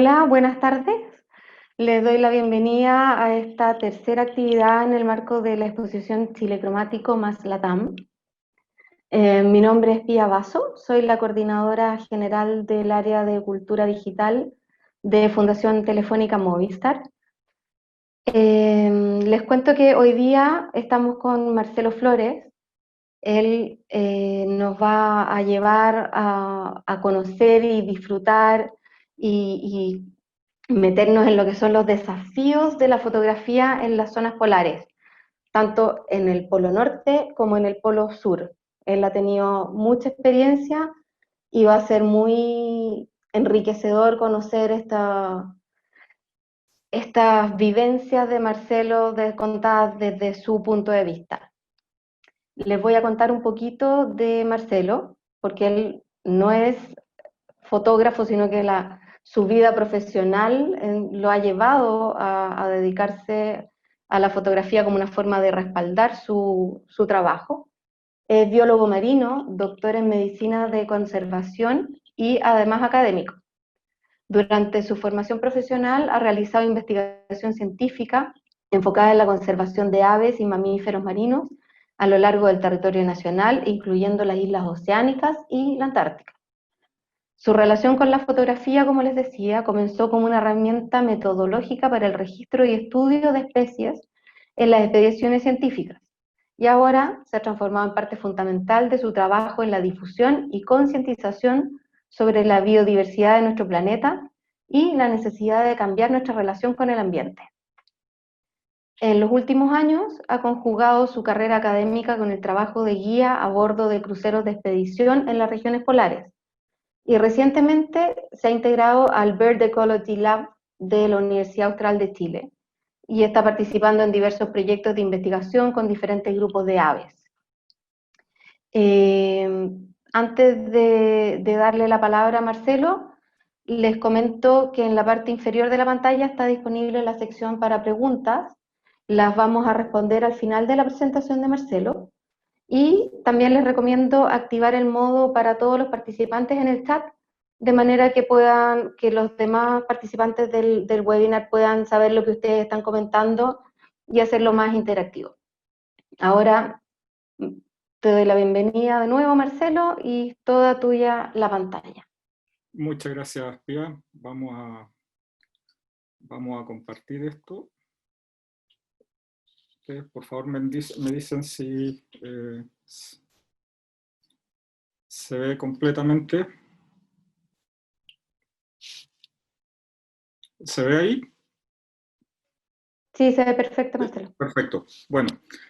Hola, buenas tardes. Les doy la bienvenida a esta tercera actividad en el marco de la exposición Chile Cromático más Latam. Mi nombre es Pía Basso, soy la coordinadora general del área de cultura digital de Fundación Telefónica Movistar. Les cuento que hoy día estamos con Marcelo Flores. Él nos va a llevar a conocer y disfrutar y meternos en lo que son los desafíos de la fotografía en las zonas polares, tanto en el polo norte como en el polo sur. Él ha tenido mucha experiencia y va a ser muy enriquecedor conocer estas vivencias de Marcelo contadas desde su punto de vista. Les voy a contar un poquito de Marcelo, porque él no es fotógrafo, sino que su vida profesional lo ha llevado a dedicarse a la fotografía como una forma de respaldar su trabajo. Es biólogo marino, doctor en medicina de conservación y además académico. Durante su formación profesional ha realizado investigación científica enfocada en la conservación de aves y mamíferos marinos a lo largo del territorio nacional, incluyendo las islas oceánicas y la Antártica. Su relación con la fotografía, como les decía, comenzó como una herramienta metodológica para el registro y estudio de especies en las expediciones científicas, y ahora se ha transformado en parte fundamental de su trabajo en la difusión y concientización sobre la biodiversidad de nuestro planeta y la necesidad de cambiar nuestra relación con el ambiente. En los últimos años ha conjugado su carrera académica con el trabajo de guía a bordo de cruceros de expedición en las regiones polares, y recientemente se ha integrado al Bird Ecology Lab de la Universidad Austral de Chile y está participando en diversos proyectos de investigación con diferentes grupos de aves. Antes de darle la palabra a Marcelo, les comento que en la parte inferior de la pantalla está disponible la sección para preguntas. Las vamos a responder al final de la presentación de Marcelo. Y también les recomiendo activar el modo para todos los participantes en el chat, de manera que los demás participantes del webinar puedan saber lo que ustedes están comentando y hacerlo más interactivo. Ahora te doy la bienvenida de nuevo, Marcelo, y toda tuya la pantalla. Muchas gracias, Pia. Vamos a compartir esto. Por favor, me dicen si se ve completamente. ¿Se ve ahí? Sí, se ve perfecto, Marcelo. Perfecto. Bueno,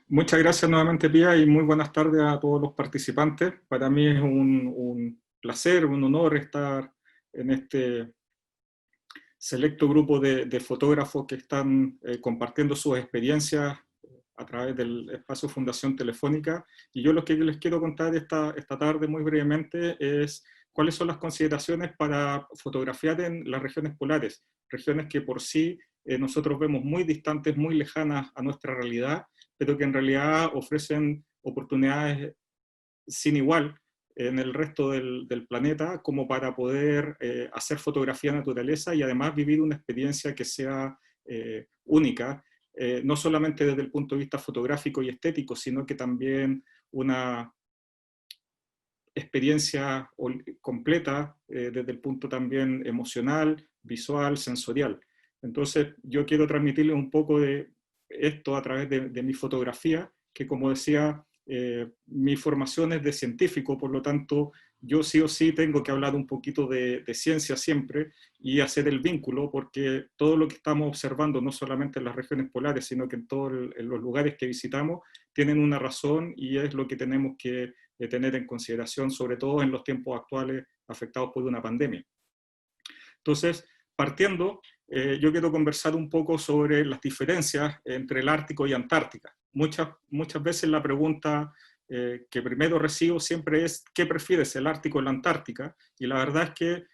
muchas gracias nuevamente, Pia, y muy buenas tardes a todos los participantes. Para mí es un placer, un honor estar en este selecto grupo de fotógrafos que están compartiendo sus experiencias a través del espacio Fundación Telefónica. Y yo lo que les quiero contar esta tarde muy brevemente es cuáles son las consideraciones para fotografiar en las regiones polares, regiones que por sí nosotros vemos muy distantes, muy lejanas a nuestra realidad, pero que en realidad ofrecen oportunidades sin igual en el resto del planeta como para poder hacer fotografía de naturaleza y además vivir una experiencia que sea única, no solamente desde el punto de vista fotográfico y estético, sino que también una experiencia completa desde el punto también emocional, visual, sensorial. Entonces yo quiero transmitirles un poco de esto a través de mi fotografía, que como decía, mi formación es de científico, por lo tanto yo sí o sí tengo que hablar un poquito de ciencia siempre y hacer el vínculo, porque todo lo que estamos observando, no solamente en las regiones polares, sino que en todos los lugares que visitamos, tienen una razón y es lo que tenemos que tener en consideración, sobre todo en los tiempos actuales afectados por una pandemia. Entonces, partiendo, yo quiero conversar un poco sobre las diferencias entre el Ártico y Antártica. Muchas veces la pregunta que primero recibo siempre es ¿qué prefieres, el Ártico o la Antártica? Y la verdad es que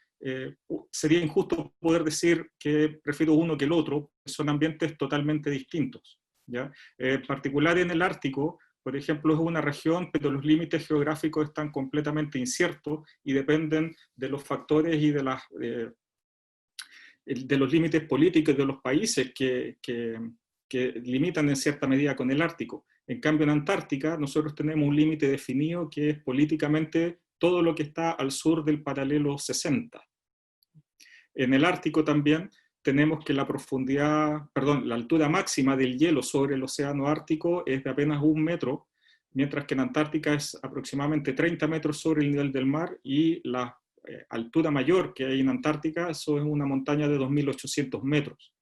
sería injusto poder decir que prefiero uno que el otro, son ambientes totalmente distintos, ¿ya? En particular en el Ártico, por ejemplo, es una región, pero los límites geográficos están completamente inciertos y dependen de los factores y de las de los límites políticos de los países que limitan en cierta medida con el Ártico. En cambio, en Antártica nosotros tenemos un límite definido que es políticamente todo lo que está al sur del paralelo 60. En el Ártico también tenemos que la altura máxima del hielo sobre el océano Ártico es de apenas 1 metro, mientras que en Antártica es aproximadamente 30 metros sobre el nivel del mar, y la altura mayor que hay en Antártica, eso es una montaña de 2.800 metros.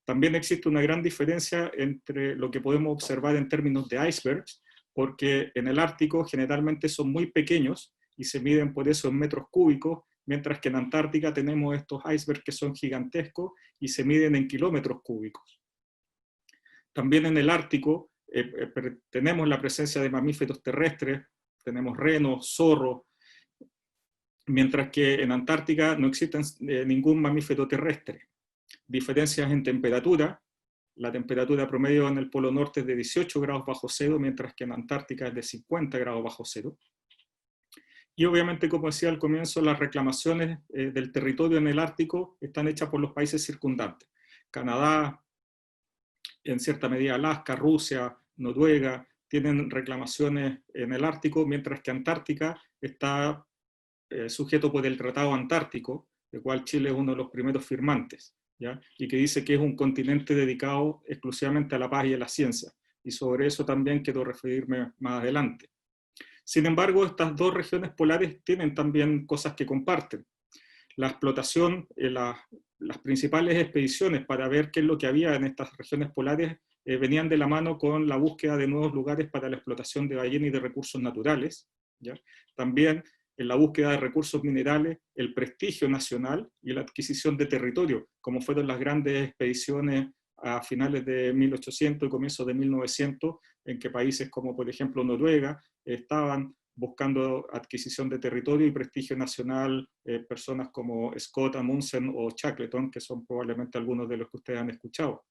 También existe una gran diferencia entre lo que podemos observar en términos de icebergs, porque en el Ártico generalmente son muy pequeños y se miden por eso en metros cúbicos, mientras que en Antártica tenemos estos icebergs que son gigantescos y se miden en kilómetros cúbicos. También en el Ártico tenemos la presencia de mamíferos terrestres, tenemos renos, zorros, mientras que en Antártica no existe ningún mamífero terrestre. Diferencias en temperatura: la temperatura promedio en el Polo Norte es de 18 grados bajo cero, mientras que en Antártica es de 50 grados bajo cero. Y obviamente, como decía al comienzo, las reclamaciones del territorio en el Ártico están hechas por los países circundantes. Canadá, en cierta medida Alaska, Rusia, Noruega, tienen reclamaciones en el Ártico, mientras que Antártica está sujeto por el Tratado Antártico, del cual Chile es uno de los primeros firmantes, ¿ya? Y que dice que es un continente dedicado exclusivamente a la paz y a la ciencia. Y sobre eso también quiero referirme más adelante. Sin embargo, estas dos regiones polares tienen también cosas que comparten. La explotación, las principales expediciones para ver qué es lo que había en estas regiones polares venían de la mano con la búsqueda de nuevos lugares para la explotación de ballena y de recursos naturales, ¿ya? También en la búsqueda de recursos minerales, el prestigio nacional y la adquisición de territorio, como fueron las grandes expediciones a finales de 1800 y comienzos de 1900, en que países como por ejemplo Noruega estaban buscando adquisición de territorio y prestigio nacional, personas como Scott Amundsen o Shackleton, que son probablemente algunos de los que ustedes han escuchado.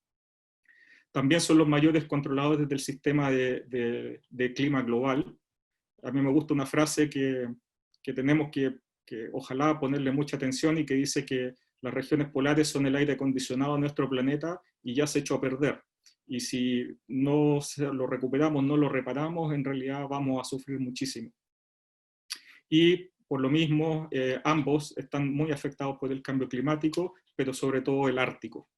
También son los mayores controladores del sistema de clima global. A mí me gusta una frase que tenemos que ojalá ponerle mucha atención, y que dice que las regiones polares son el aire acondicionado de nuestro planeta y ya se echó a perder. Y si no lo recuperamos, no lo reparamos, en realidad vamos a sufrir muchísimo. Y por lo mismo, ambos están muy afectados por el cambio climático, pero sobre todo el Ártico.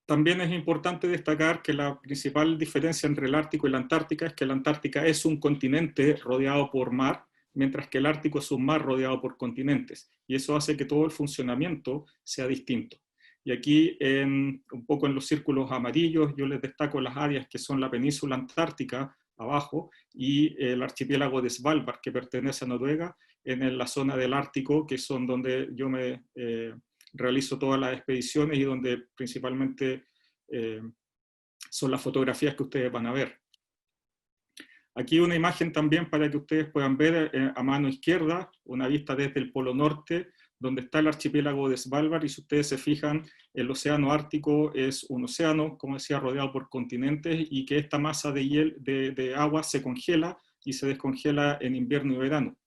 También es importante destacar que la principal diferencia entre el Ártico y la Antártica es que la Antártica es un continente rodeado por mar, mientras que el Ártico es un mar rodeado por continentes. Y eso hace que todo el funcionamiento sea distinto. Y aquí, un poco en los círculos amarillos, yo les destaco las áreas que son la península antártica, abajo, y el archipiélago de Svalbard, que pertenece a Noruega, en la zona del Ártico, que son donde yo me realizo todas las expediciones y donde principalmente son las fotografías que ustedes van a ver. Aquí una imagen también para que ustedes puedan ver a mano izquierda, una vista desde el Polo Norte, donde está el archipiélago de Svalbard, y si ustedes se fijan, el océano Ártico es un océano, como decía, rodeado por continentes, y que esta masa de agua se congela y se descongela en invierno y verano.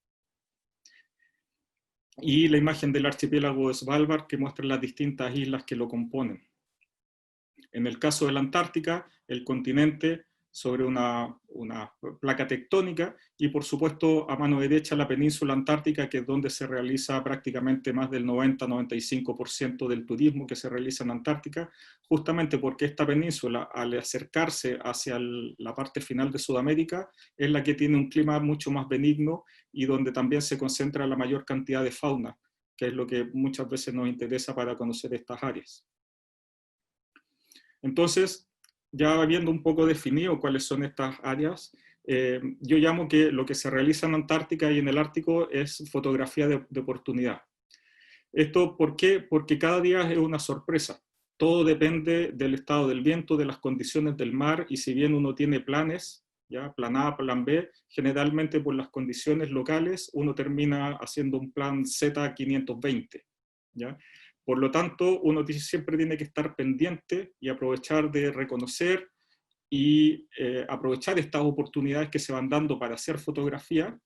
Y la imagen del archipiélago de Svalbard, que muestra las distintas islas que lo componen. En el caso de la Antártica, el continente sobre una placa tectónica, y por supuesto a mano derecha la península antártica, que es donde se realiza prácticamente más del 90-95% del turismo que se realiza en Antártica, justamente porque esta península, al acercarse hacia la parte final de Sudamérica, es la que tiene un clima mucho más benigno y donde también se concentra la mayor cantidad de fauna, que es lo que muchas veces nos interesa para conocer estas áreas. Entonces, ya habiendo un poco definido cuáles son estas áreas, yo llamo que lo que se realiza en Antártica y en el Ártico es fotografía de oportunidad. ¿Esto por qué? Porque cada día es una sorpresa. Todo depende del estado del viento, de las condiciones del mar, y si bien uno tiene planes, ¿ya? Plan A, plan B, generalmente por las condiciones locales uno termina haciendo un plan Z520, ¿ya? Por lo tanto, uno siempre tiene que estar pendiente y aprovechar de reconocer y aprovechar estas oportunidades que se van dando para hacer fotografía.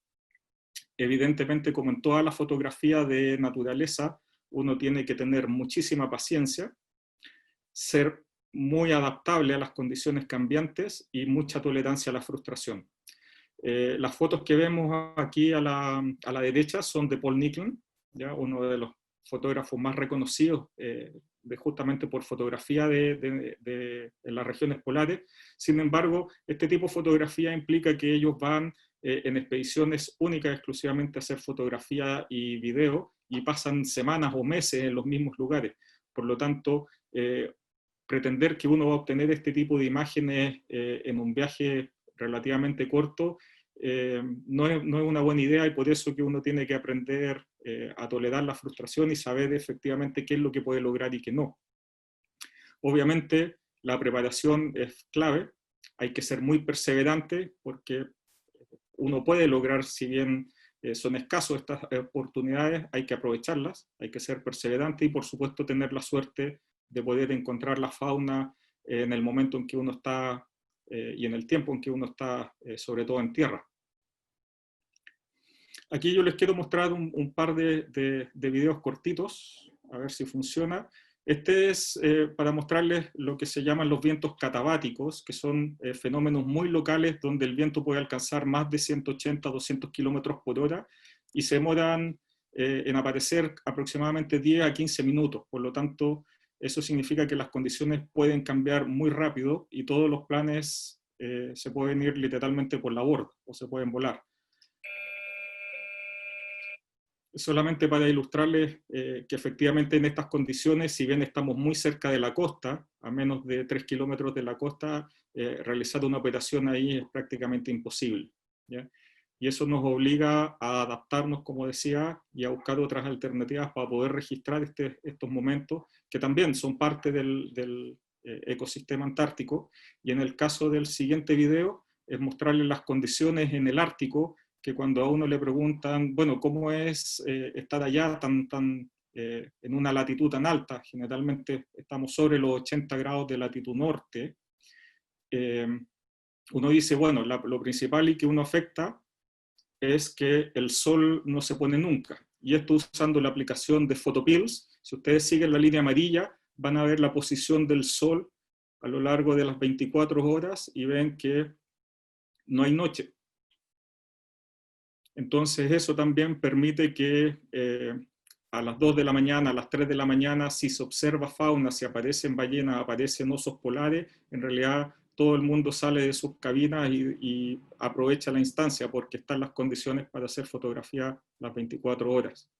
Evidentemente, como en toda la fotografía de naturaleza, uno tiene que tener muchísima paciencia, ser muy adaptable a las condiciones cambiantes y mucha tolerancia a la frustración. Las fotos que vemos aquí a la derecha son de Paul Nicklin, ¿ya? Uno de los fotógrafos más reconocidos justamente por fotografía de las regiones polares. Sin embargo, este tipo de fotografía implica que ellos van en expediciones únicas exclusivamente a hacer fotografía y video y pasan semanas o meses en los mismos lugares. Por lo tanto, pretender que uno va a obtener este tipo de imágenes en un viaje relativamente corto no es una buena idea, y por eso que uno tiene que aprender a tolerar la frustración y saber efectivamente qué es lo que puede lograr y qué no. Obviamente la preparación es clave, hay que ser muy perseverante porque uno puede lograr, si bien son escasos estas oportunidades, hay que aprovecharlas, hay que ser perseverante y por supuesto tener la suerte de poder encontrar la fauna en el momento en que uno está y en el tiempo en que uno está, sobre todo en tierra. Aquí yo les quiero mostrar un par de videos cortitos, a ver si funciona. Este es para mostrarles lo que se llaman los vientos catabáticos, que son fenómenos muy locales donde el viento puede alcanzar más de 180 200 kilómetros por hora y se demoran en aparecer aproximadamente 10 a 15 minutos. Por lo tanto, eso significa que las condiciones pueden cambiar muy rápido y todos los planes se pueden ir literalmente por la borda o se pueden volar. Solamente para ilustrarles que efectivamente en estas condiciones, si bien estamos muy cerca de la costa, a menos de 3 kilómetros de la costa, realizar una operación ahí es prácticamente imposible, ¿ya? Y eso nos obliga a adaptarnos, como decía, y a buscar otras alternativas para poder registrar estos momentos, que también son parte del ecosistema antártico. Y en el caso del siguiente video, es mostrarles las condiciones en el Ártico, que cuando a uno le preguntan, bueno, ¿cómo es estar allá en una latitud tan alta? Generalmente estamos sobre los 80 grados de latitud norte. Uno dice, bueno, lo principal y que uno afecta es que el sol no se pone nunca. Y esto usando la aplicación de Photopills. Si ustedes siguen la línea amarilla, van a ver la posición del sol a lo largo de las 24 horas y ven que no hay noche. Entonces eso también permite que a las 2 de la mañana, a las 3 de la mañana, si se observa fauna, si aparecen ballenas, aparecen osos polares, en realidad todo el mundo sale de sus cabinas y aprovecha la instancia porque están las condiciones para hacer fotografía las 24 horas.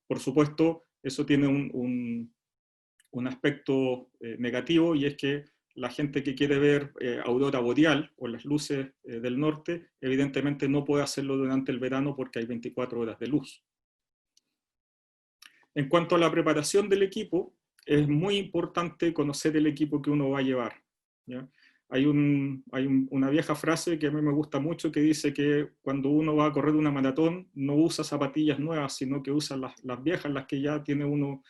Por supuesto, eso tiene un aspecto negativo, y es que la gente que quiere ver aurora boreal o las luces del norte, evidentemente no puede hacerlo durante el verano porque hay 24 horas de luz. En cuanto a la preparación del equipo, es muy importante conocer el equipo que uno va a llevar, ¿ya? Hay una vieja frase que a mí me gusta mucho que dice que cuando uno va a correr una maratón no usa zapatillas nuevas, sino que usa las viejas, las que ya tiene uno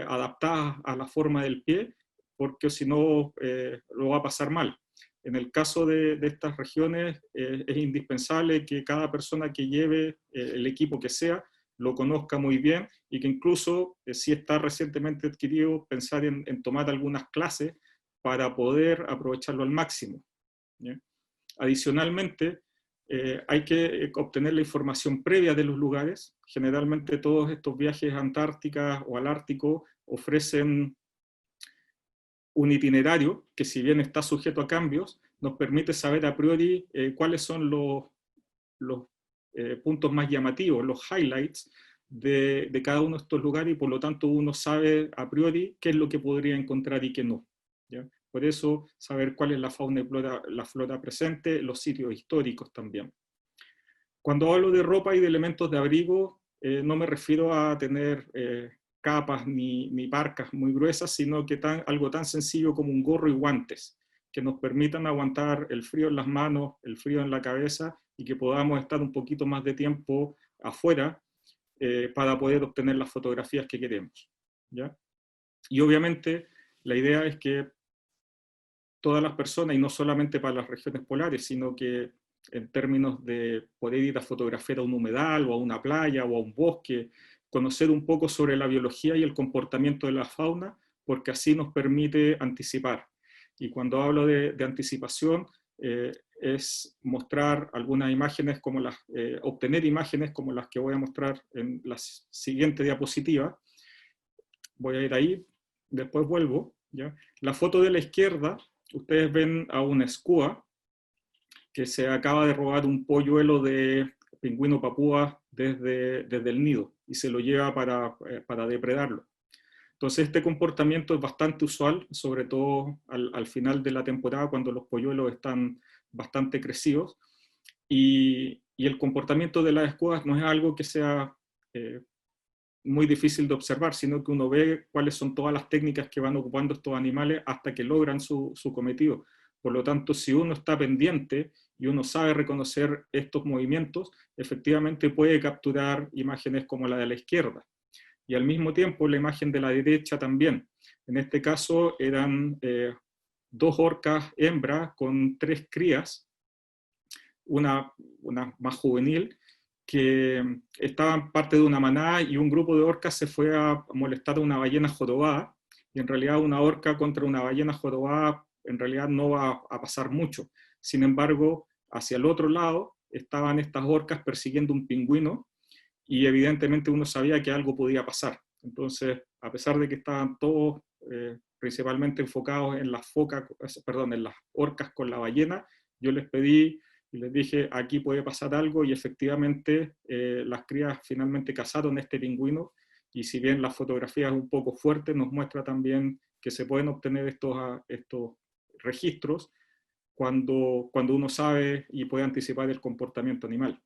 adaptadas a la forma del pie, porque si no lo va a pasar mal. En el caso de estas regiones es indispensable que cada persona que lleve el equipo que sea lo conozca muy bien y que incluso si está recientemente adquirido, pensar en tomar algunas clases para poder aprovecharlo al máximo, ¿ya? Adicionalmente, hay que obtener la información previa de los lugares. Generalmente todos estos viajes a Antártica o al Ártico ofrecen un itinerario que, si bien está sujeto a cambios, nos permite saber a priori cuáles son los puntos más llamativos, los highlights de cada uno de estos lugares, y por lo tanto uno sabe a priori qué es lo que podría encontrar y qué no, ¿ya? Por eso saber cuál es la fauna y la flora presente, los sitios históricos también. Cuando hablo de ropa y de elementos de abrigo, no me refiero a tener capas ni parcas muy gruesas, sino que algo tan sencillo como un gorro y guantes, que nos permitan aguantar el frío en las manos, el frío en la cabeza, y que podamos estar un poquito más de tiempo afuera para poder obtener las fotografías que queremos, ¿ya? Y obviamente la idea es que todas las personas, y no solamente para las regiones polares, sino que en términos de poder ir a fotografiar a un humedal o a una playa o a un bosque conocer un poco sobre la biología y el comportamiento de la fauna, porque así nos permite anticipar. Y cuando hablo de anticipación, es mostrar algunas imágenes como obtener imágenes como las que voy a mostrar en la siguiente diapositiva. Voy a ir ahí, después vuelvo, ¿ya? La foto de la izquierda, ustedes ven a una escúa que se acaba de robar un polluelo de pingüino papúa desde el nido y se lo lleva para depredarlo. Entonces este comportamiento es bastante usual, sobre todo al final de la temporada cuando los polluelos están bastante crecidos, y el comportamiento de las escuas no es algo que sea muy difícil de observar, sino que uno ve cuáles son todas las técnicas que van ocupando estos animales hasta que logran su cometido. Por lo tanto, si uno está pendiente y uno sabe reconocer estos movimientos, efectivamente puede capturar imágenes como la de la izquierda. Y al mismo tiempo la imagen de la derecha también. En este caso eran 2 orcas hembras con 3 crías, una más juvenil, que estaban parte de una manada y un grupo de orcas se fue a molestar a una ballena jorobada, y en realidad una orca contra una ballena jorobada en realidad no va a pasar mucho. Sin embargo, hacia el otro lado estaban estas orcas persiguiendo un pingüino, y evidentemente uno sabía que algo podía pasar. Entonces, a pesar de que estaban todos principalmente enfocados en las en las orcas con la ballena, yo les pedí y les dije, aquí puede pasar algo, y efectivamente las crías finalmente cazaron este pingüino, y si bien la fotografía es un poco fuerte, nos muestra también que se pueden obtener estos registros cuando uno sabe y puede anticipar el comportamiento animal.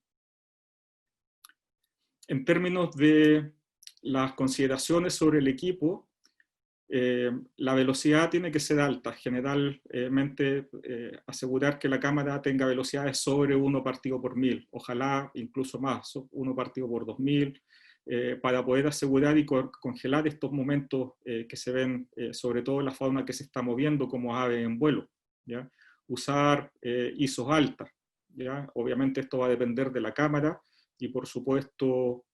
En términos de las consideraciones sobre el equipo, la velocidad tiene que ser alta, generalmente asegurar que la cámara tenga velocidades sobre 1 partido por 1000, ojalá incluso más, 1 partido por 2000, para poder asegurar y congelar estos momentos que se ven, sobre todo en la fauna que se está moviendo como ave en vuelo, ¿ya? Usar ISOs altas, ¿ya? Obviamente esto va a depender de la cámara, y por supuesto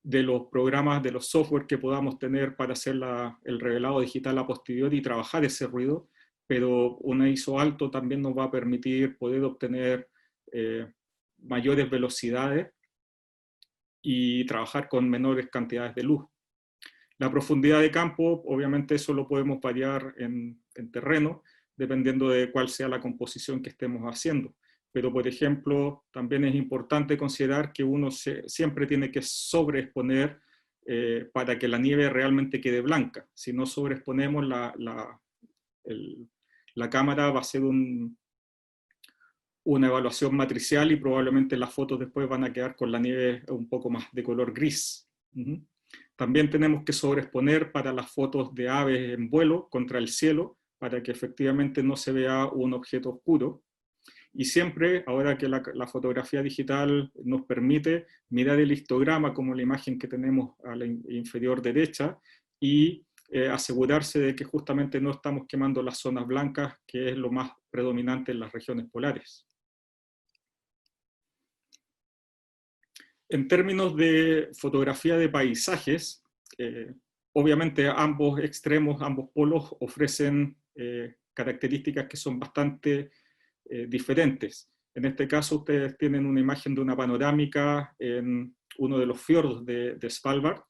de los programas, de los software que podamos tener para hacer el revelado digital a posteriori y trabajar ese ruido, pero un ISO alto también nos va a permitir poder obtener mayores velocidades y trabajar con menores cantidades de luz. La profundidad de campo, obviamente eso lo podemos variar en terreno, dependiendo de cuál sea la composición que estemos haciendo. Pero, por ejemplo, también es importante considerar que uno siempre tiene que sobreexponer para que la nieve realmente quede blanca. Si no sobreexponemos, la cámara va a hacer una evaluación matricial y probablemente las fotos después van a quedar con la nieve un poco más de color gris. También tenemos que sobreexponer para las fotos de aves en vuelo contra el cielo, para que efectivamente no se vea un objeto oscuro. Y siempre, ahora que la fotografía digital nos permite mirar el histograma como la imagen que tenemos a la inferior derecha, y asegurarse de que justamente no estamos quemando las zonas blancas, que es lo más predominante en las regiones polares. En términos de fotografía de paisajes, obviamente ambos extremos, ambos polos ofrecen características que son bastante diferentes. En este caso ustedes tienen una imagen de una panorámica en uno de los fiordos de Svalbard,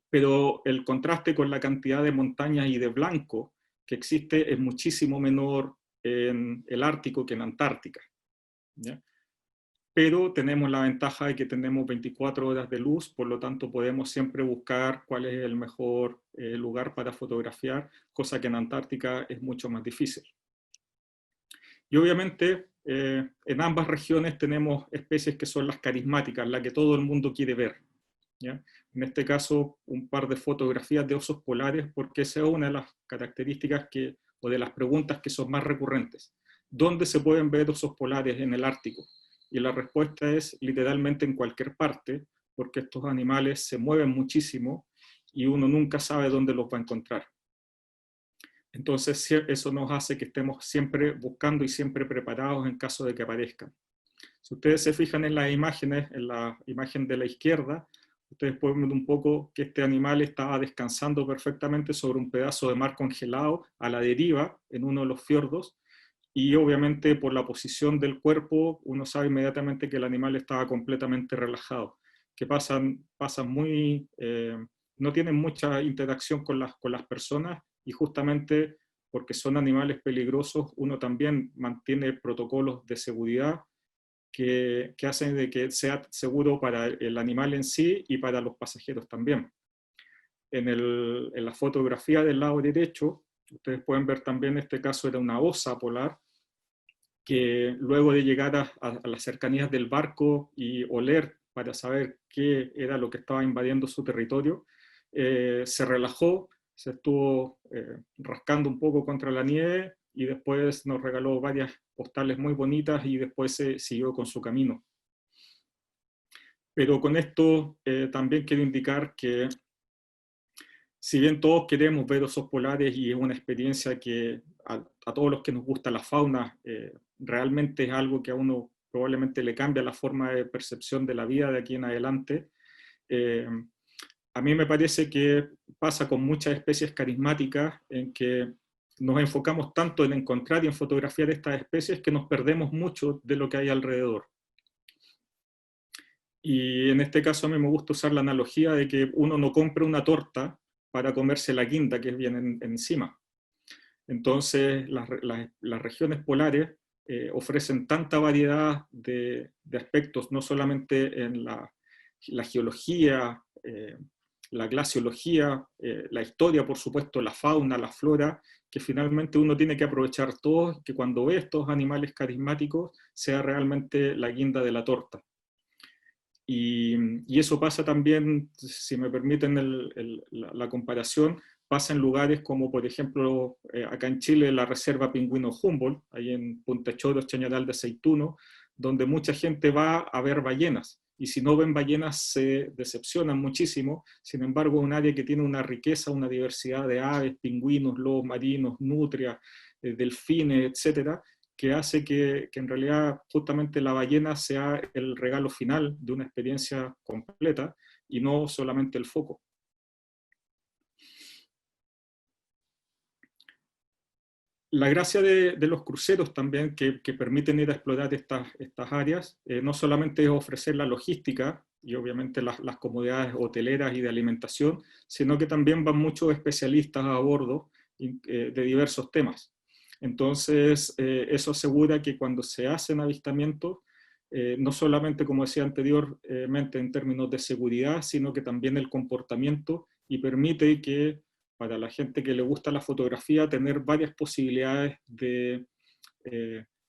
pero el contraste con la cantidad de montañas y de blanco que existe es muchísimo menor en el Ártico que en Antártica, ¿ya? Pero tenemos la ventaja de que tenemos 24 horas de luz, por lo tanto podemos siempre buscar cuál es el mejor lugar para fotografiar, cosa que en Antártica es mucho más difícil. Y obviamente en ambas regiones tenemos especies que son las carismáticas, las que todo el mundo quiere ver, ¿ya? En este caso, un par de fotografías de osos polares, porque esa es una de las características o de las preguntas que son más recurrentes. ¿Dónde se pueden ver osos polares en el Ártico? Y la respuesta es literalmente en cualquier parte, porque estos animales se mueven muchísimo y uno nunca sabe dónde los va a encontrar. Entonces eso nos hace que estemos siempre buscando y siempre preparados en caso de que aparezcan. Si ustedes se fijan en las imágenes, en la imagen de la izquierda, ustedes pueden ver un poco que este animal estaba descansando perfectamente sobre un pedazo de mar congelado a la deriva en uno de los fiordos, y obviamente por la posición del cuerpo uno sabe inmediatamente que el animal estaba completamente relajado, que pasan muy, no tienen mucha interacción con las personas, y justamente porque son animales peligrosos uno también mantiene protocolos de seguridad que hacen de que sea seguro para el animal en sí y para los pasajeros también. En la fotografía del lado derecho, ustedes pueden ver también este caso era una osa polar, que luego de llegar a las cercanías del barco y oler para saber qué era lo que estaba invadiendo su territorio, se relajó, se estuvo rascando un poco contra la nieve y después nos regaló varias postales muy bonitas y después se siguió con su camino. Pero con esto también quiero indicar que si bien todos queremos ver osos polares y es una experiencia que a todos los que nos gusta la fauna, realmente es algo que a uno probablemente le cambia la forma de percepción de la vida de aquí en adelante, a mí me parece que pasa con muchas especies carismáticas en que nos enfocamos tanto en encontrar y en fotografiar estas especies que nos perdemos mucho de lo que hay alrededor. Y en este caso a mí me gusta usar la analogía de que uno no compra una torta para comerse la guinda que viene encima. Entonces las regiones polares ofrecen tanta variedad de aspectos, no solamente en la geología, la glaciología, la historia, por supuesto, la fauna, la flora, que finalmente uno tiene que aprovechar todo, que cuando ve estos animales carismáticos sea realmente la guinda de la torta. Y eso pasa también, si me permiten la comparación, pasa en lugares como, por ejemplo, acá en Chile, la Reserva Pingüino Humboldt, ahí en Punta Choros, Chañaral de Aceituno, donde mucha gente va a ver ballenas. Y si no ven ballenas se decepcionan muchísimo. Sin embargo, es un área que tiene una riqueza, una diversidad de aves, pingüinos, lobos marinos, nutrias, delfines, etcétera, que hace que en realidad justamente la ballena sea el regalo final de una experiencia completa y no solamente el foco. La gracia de los cruceros también, que permiten ir a explorar estas áreas, no solamente es ofrecer la logística y obviamente las comodidades hoteleras y de alimentación, sino que también van muchos especialistas a bordo de diversos temas. Entonces, eso asegura que cuando se hacen avistamientos, no solamente, como decía anteriormente, en términos de seguridad, sino que también el comportamiento, y permite que para la gente que le gusta la fotografía tener varias posibilidades de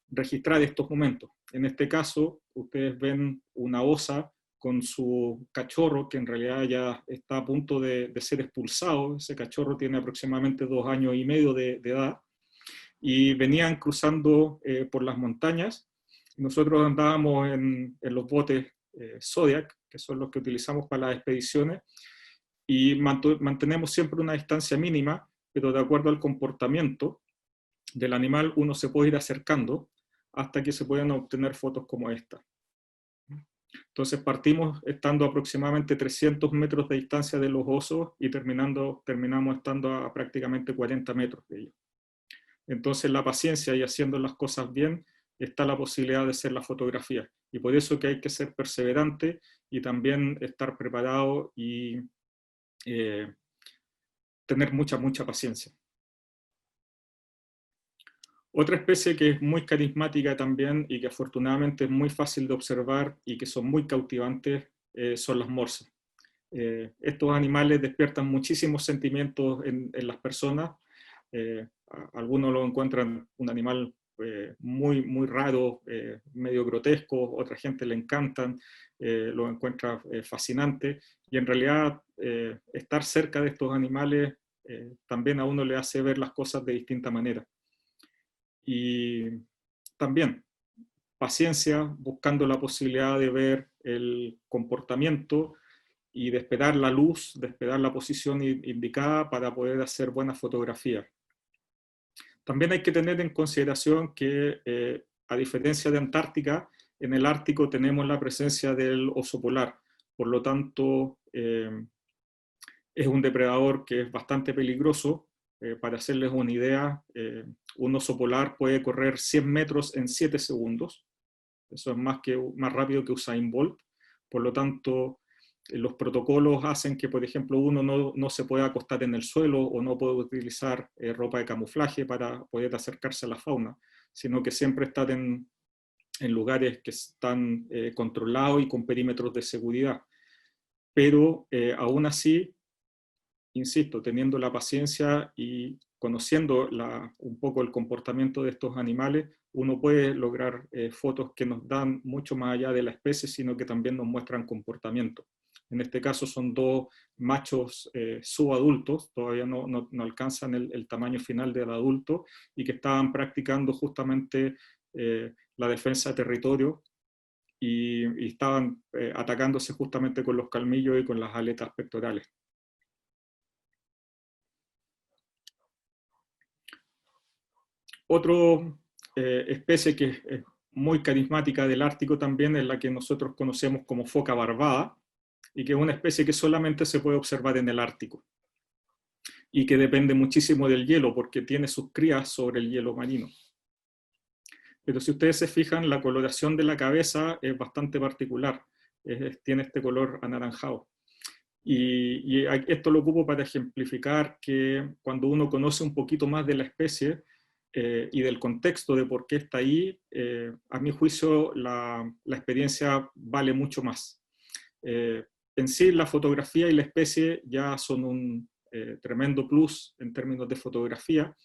registrar estos momentos. En este caso, ustedes ven una osa con su cachorro, que en realidad ya está a punto de ser expulsado. Ese cachorro tiene aproximadamente 2 años y medio de edad, y venían cruzando por las montañas. Nosotros andábamos en los botes Zodiac, que son los que utilizamos para las expediciones, y mantenemos siempre una distancia mínima, pero de acuerdo al comportamiento del animal uno se puede ir acercando hasta que se puedan obtener fotos como esta. Entonces partimos estando a aproximadamente 300 metros de distancia de los osos y terminamos estando a prácticamente 40 metros de ellos. Entonces la paciencia y haciendo las cosas bien está la posibilidad de hacer la fotografía. Y por eso que hay que ser perseverante y también estar preparado y tener mucha paciencia. Otra especie que es muy carismática también y que afortunadamente es muy fácil de observar y que son muy cautivantes son las morsas. Estos animales despiertan muchísimos sentimientos en las personas. Algunos lo encuentran un animal muy raro, medio grotesco, otra gente le encantan, lo encuentra fascinante, y en realidad estar cerca de estos animales también a uno le hace ver las cosas de distinta manera. Y también paciencia, buscando la posibilidad de ver el comportamiento y de esperar la luz, de esperar la posición indicada para poder hacer buenas fotografías. También hay que tener en consideración que, a diferencia de Antártica, en el Ártico tenemos la presencia del oso polar. Por lo tanto, es un depredador que es bastante peligroso. Para hacerles una idea, un oso polar puede correr 100 metros en 7 segundos. Eso es más rápido que Usain Bolt. Por lo tanto, los protocolos hacen que, por ejemplo, uno no se pueda acostar en el suelo o no puede utilizar ropa de camuflaje para poder acercarse a la fauna, sino que siempre estar en lugares que están controlados y con perímetros de seguridad. Pero aún así, insisto, teniendo la paciencia y conociendo un poco el comportamiento de estos animales, uno puede lograr fotos que nos dan mucho más allá de la especie, sino que también nos muestran comportamiento. En este caso son dos machos subadultos, todavía no alcanzan el tamaño final del adulto, y que estaban practicando justamente la defensa de territorio y estaban atacándose justamente con los colmillos y con las aletas pectorales. Otra especie que es muy carismática del Ártico también es la que nosotros conocemos como foca barbada, y que es una especie que solamente se puede observar en el Ártico, y que depende muchísimo del hielo, porque tiene sus crías sobre el hielo marino. Pero si ustedes se fijan, la coloración de la cabeza es bastante particular, tiene este color anaranjado. Y esto lo ocupo para ejemplificar que cuando uno conoce un poquito más de la especie y del contexto de por qué está ahí, a mi juicio la experiencia vale mucho más. En sí, la fotografía y la especie ya son un tremendo plus en términos de fotografía,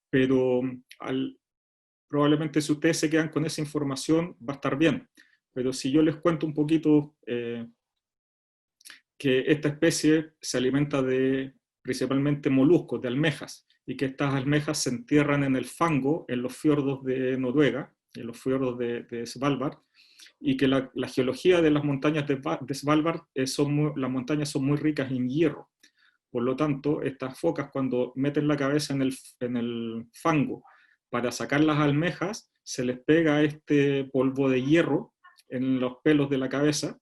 pero probablemente si ustedes se quedan con esa información va a estar bien. Pero si yo les cuento un poquito que esta especie se alimenta de principalmente moluscos, de almejas, y que estas almejas se entierran en el fango en los fiordos de Noruega, en los fiordos de Svalbard, y que la geología de las montañas de Svalbard, las montañas son muy ricas en hierro. Por lo tanto, estas focas, cuando meten la cabeza en el fango para sacar las almejas, se les pega este polvo de hierro en los pelos de la cabeza,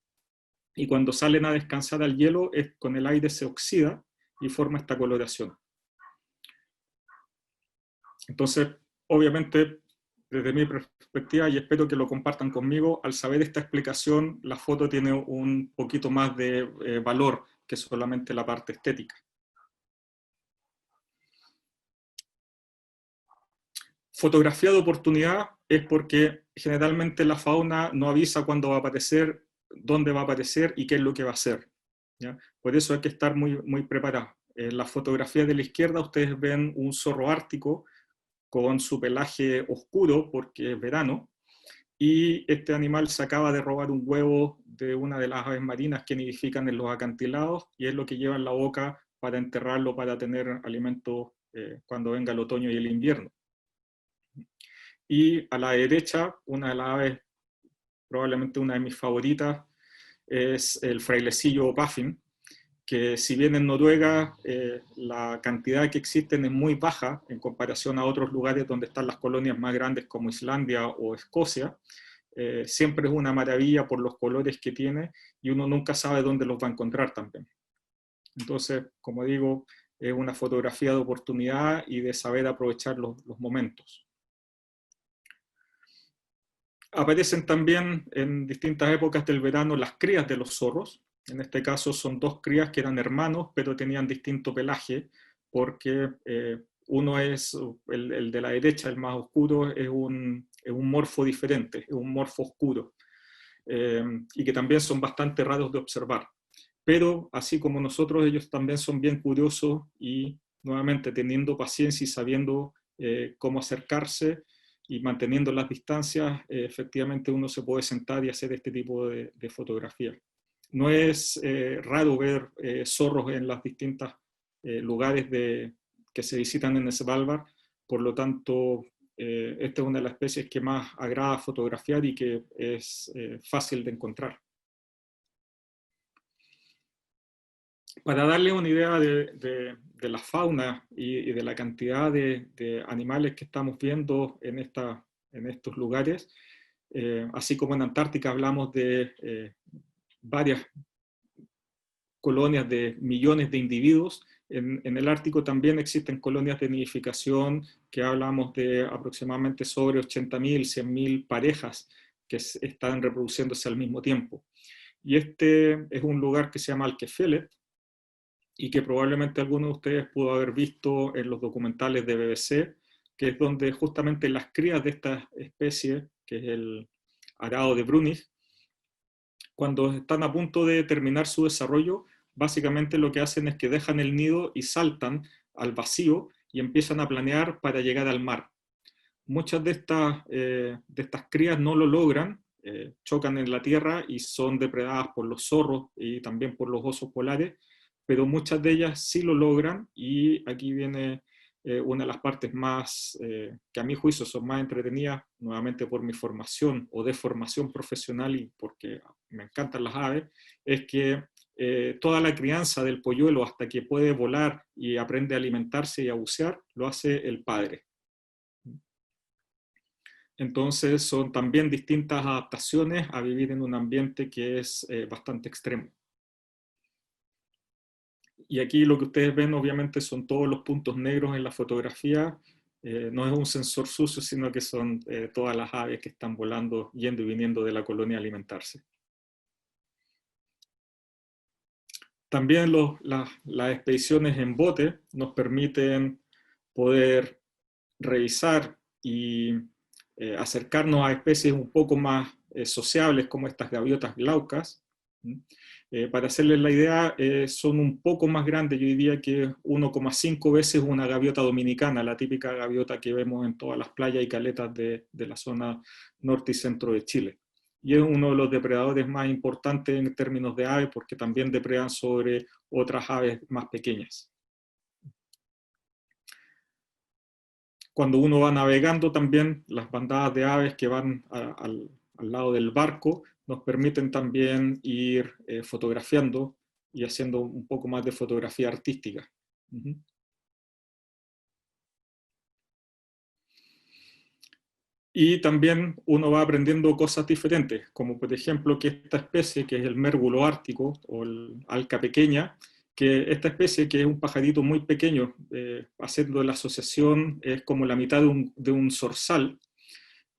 y cuando salen a descansar al hielo, con el aire se oxida y forma esta coloración. Entonces, obviamente, desde mi perspectiva, y espero que lo compartan conmigo, al saber esta explicación, la foto tiene un poquito más de valor que solamente la parte estética. Fotografía de oportunidad es porque generalmente la fauna no avisa cuándo va a aparecer, dónde va a aparecer y qué es lo que va a hacer, ¿ya? Por eso hay que estar muy preparado. En la fotografía de la izquierda ustedes ven un zorro ártico con su pelaje oscuro porque es verano, y este animal se acaba de robar un huevo de una de las aves marinas que nidifican en los acantilados, y es lo que lleva en la boca para enterrarlo, para tener alimento cuando venga el otoño y el invierno. Y a la derecha, una de las aves, probablemente una de mis favoritas, es el frailecillo puffin, que si bien en Noruega la cantidad que existen es muy baja en comparación a otros lugares donde están las colonias más grandes como Islandia o Escocia, siempre es una maravilla por los colores que tiene, y uno nunca sabe dónde los va a encontrar también. Entonces, como digo, es una fotografía de oportunidad y de saber aprovechar los momentos. Aparecen también en distintas épocas del verano las crías de los zorros. En este caso son dos crías que eran hermanos, pero tenían distinto pelaje, porque uno es, el de la derecha, el más oscuro, es un morfo diferente, es un morfo oscuro, y que también son bastante raros de observar. Pero así como nosotros, ellos también son bien curiosos, y nuevamente teniendo paciencia y sabiendo cómo acercarse, y manteniendo las distancias, efectivamente uno se puede sentar y hacer este tipo de fotografía. No es raro ver zorros en los distintos lugares que se visitan en Svalbard, por lo tanto, esta es una de las especies que más agrada fotografiar y que es fácil de encontrar. Para darle una idea de la fauna y de la cantidad de animales que estamos viendo en estos lugares, así como en Antártica hablamos de varias colonias de millones de individuos. En el Ártico también existen colonias de nidificación que hablamos de aproximadamente sobre 80.000, 100.000 parejas que están reproduciéndose al mismo tiempo. Y este es un lugar que se llama Alkefelet, y que probablemente alguno de ustedes pudo haber visto en los documentales de BBC, que es donde justamente las crías de esta especie, que es el arao de Brünig, cuando están a punto de terminar su desarrollo, básicamente lo que hacen es que dejan el nido y saltan al vacío y empiezan a planear para llegar al mar. Muchas de estas crías no lo logran, chocan en la tierra y son depredadas por los zorros y también por los osos polares, pero muchas de ellas sí lo logran, y aquí viene una de las partes más, que a mi juicio son más entretenidas, nuevamente por mi formación o de formación profesional y porque me encantan las aves, es que toda la crianza del polluelo hasta que puede volar y aprende a alimentarse y a bucear, lo hace el padre. Entonces son también distintas adaptaciones a vivir en un ambiente que es bastante extremo. Y aquí lo que ustedes ven obviamente son todos los puntos negros en la fotografía. No es un sensor sucio, sino que son todas las aves que están volando, yendo y viniendo de la colonia a alimentarse. También las expediciones en bote nos permiten poder revisar y acercarnos a especies un poco más sociables, como estas gaviotas glaucas. Para hacerles la idea, son un poco más grandes, yo diría que 1,5 veces una gaviota dominicana, la típica gaviota que vemos en todas las playas y caletas de la zona norte y centro de Chile. Y es uno de los depredadores más importantes en términos de aves, porque también depredan sobre otras aves más pequeñas. Cuando uno va navegando también, las bandadas de aves que van al lado del barco nos permiten también ir fotografiando y haciendo un poco más de fotografía artística. Y también uno va aprendiendo cosas diferentes, como por ejemplo que esta especie, que es el mérgulo ártico o el alca pequeña, que esta especie, que es un pajarito muy pequeño, haciendo la asociación, es como la mitad de un zorzal,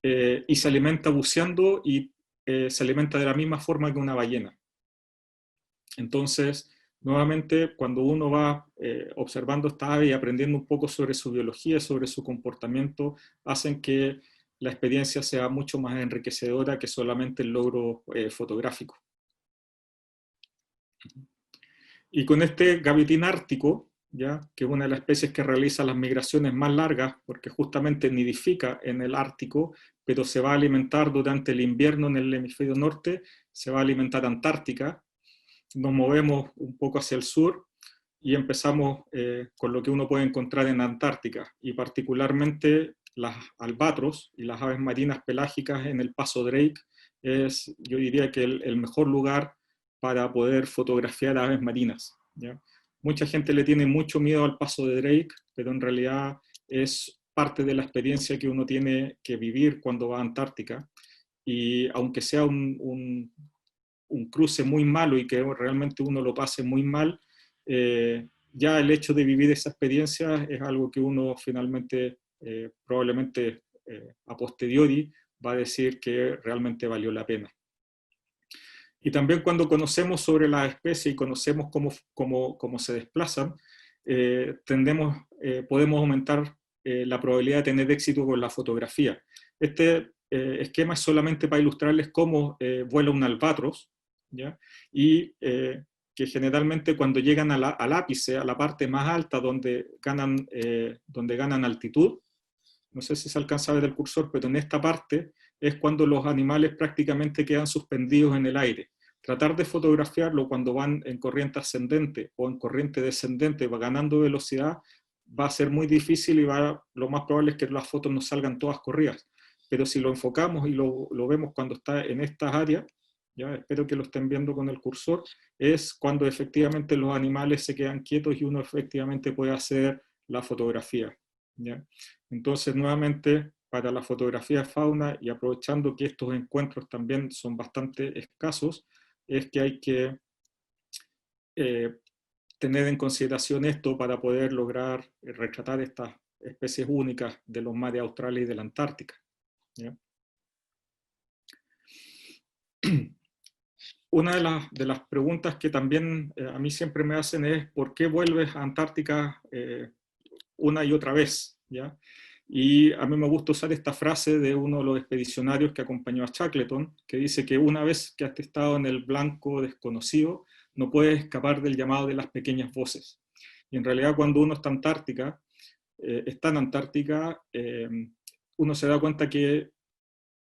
y se alimenta buceando y se alimenta de la misma forma que una ballena. Entonces, nuevamente, cuando uno va observando esta ave y aprendiendo un poco sobre su biología, sobre su comportamiento, hacen que la experiencia sea mucho más enriquecedora que solamente el logro fotográfico. Y con este gavitín ártico, ¿ya?, que es una de las especies que realiza las migraciones más largas, porque justamente nidifica en el Ártico, pero se va a alimentar durante el invierno en el hemisferio norte, se va a alimentar Antártica. Nos movemos un poco hacia el sur y empezamos con lo que uno puede encontrar en Antártica, y particularmente las albatros y las aves marinas pelágicas en el Paso Drake es, yo diría que el mejor lugar para poder fotografiar aves marinas, ¿ya? Mucha gente le tiene mucho miedo al Paso de Drake, pero en realidad es parte de la experiencia que uno tiene que vivir cuando va a Antártica, y aunque sea un cruce muy malo y que realmente uno lo pase muy mal, ya el hecho de vivir esa experiencia es algo que uno finalmente, probablemente a posteriori, va a decir que realmente valió la pena. Y también cuando conocemos sobre las especies y conocemos cómo se desplazan, podemos aumentar la probabilidad de tener éxito con la fotografía. Este esquema es solamente para ilustrarles cómo vuela un albatros, ¿ya? Y que generalmente cuando llegan al ápice, a la parte más alta donde ganan altitud, no sé si se alcanza a ver el cursor, pero en esta parte es cuando los animales prácticamente quedan suspendidos en el aire. Tratar de fotografiarlo cuando van en corriente ascendente o en corriente descendente, va ganando velocidad, va a ser muy difícil, y lo más probable es que las fotos no salgan todas corridas. Pero si lo enfocamos y lo vemos cuando está en estas áreas, ya espero que lo estén viendo con el cursor, es cuando efectivamente los animales se quedan quietos y uno efectivamente puede hacer la fotografía, ¿ya? Entonces, nuevamente, para la fotografía de fauna, y aprovechando que estos encuentros también son bastante escasos, es que hay que tener en consideración esto para poder lograr retratar estas especies únicas de los mares australes y de la Antártica, ¿ya? Una de las preguntas que también a mí siempre me hacen es ¿por qué vuelves a Antártica una y otra vez? ¿Ya? Y a mí me gusta usar esta frase de uno de los expedicionarios que acompañó a Shackleton, que dice que una vez que has estado en el blanco desconocido, no puedes escapar del llamado de las pequeñas voces. Y en realidad cuando uno está en Antártica, uno se da cuenta que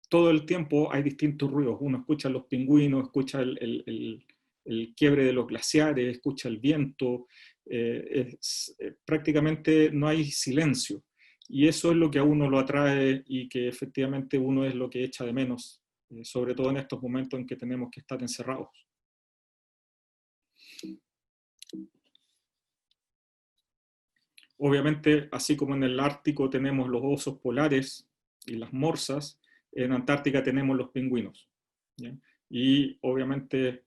todo el tiempo hay distintos ruidos. Uno escucha los pingüinos, escucha el quiebre de los glaciares, escucha el viento, prácticamente no hay silencio. Y eso es lo que a uno lo atrae y que efectivamente uno es lo que echa de menos, sobre todo en estos momentos en que tenemos que estar encerrados. Obviamente, así como en el Ártico tenemos los osos polares y las morsas, en Antártica tenemos los pingüinos, ¿ya? Y obviamente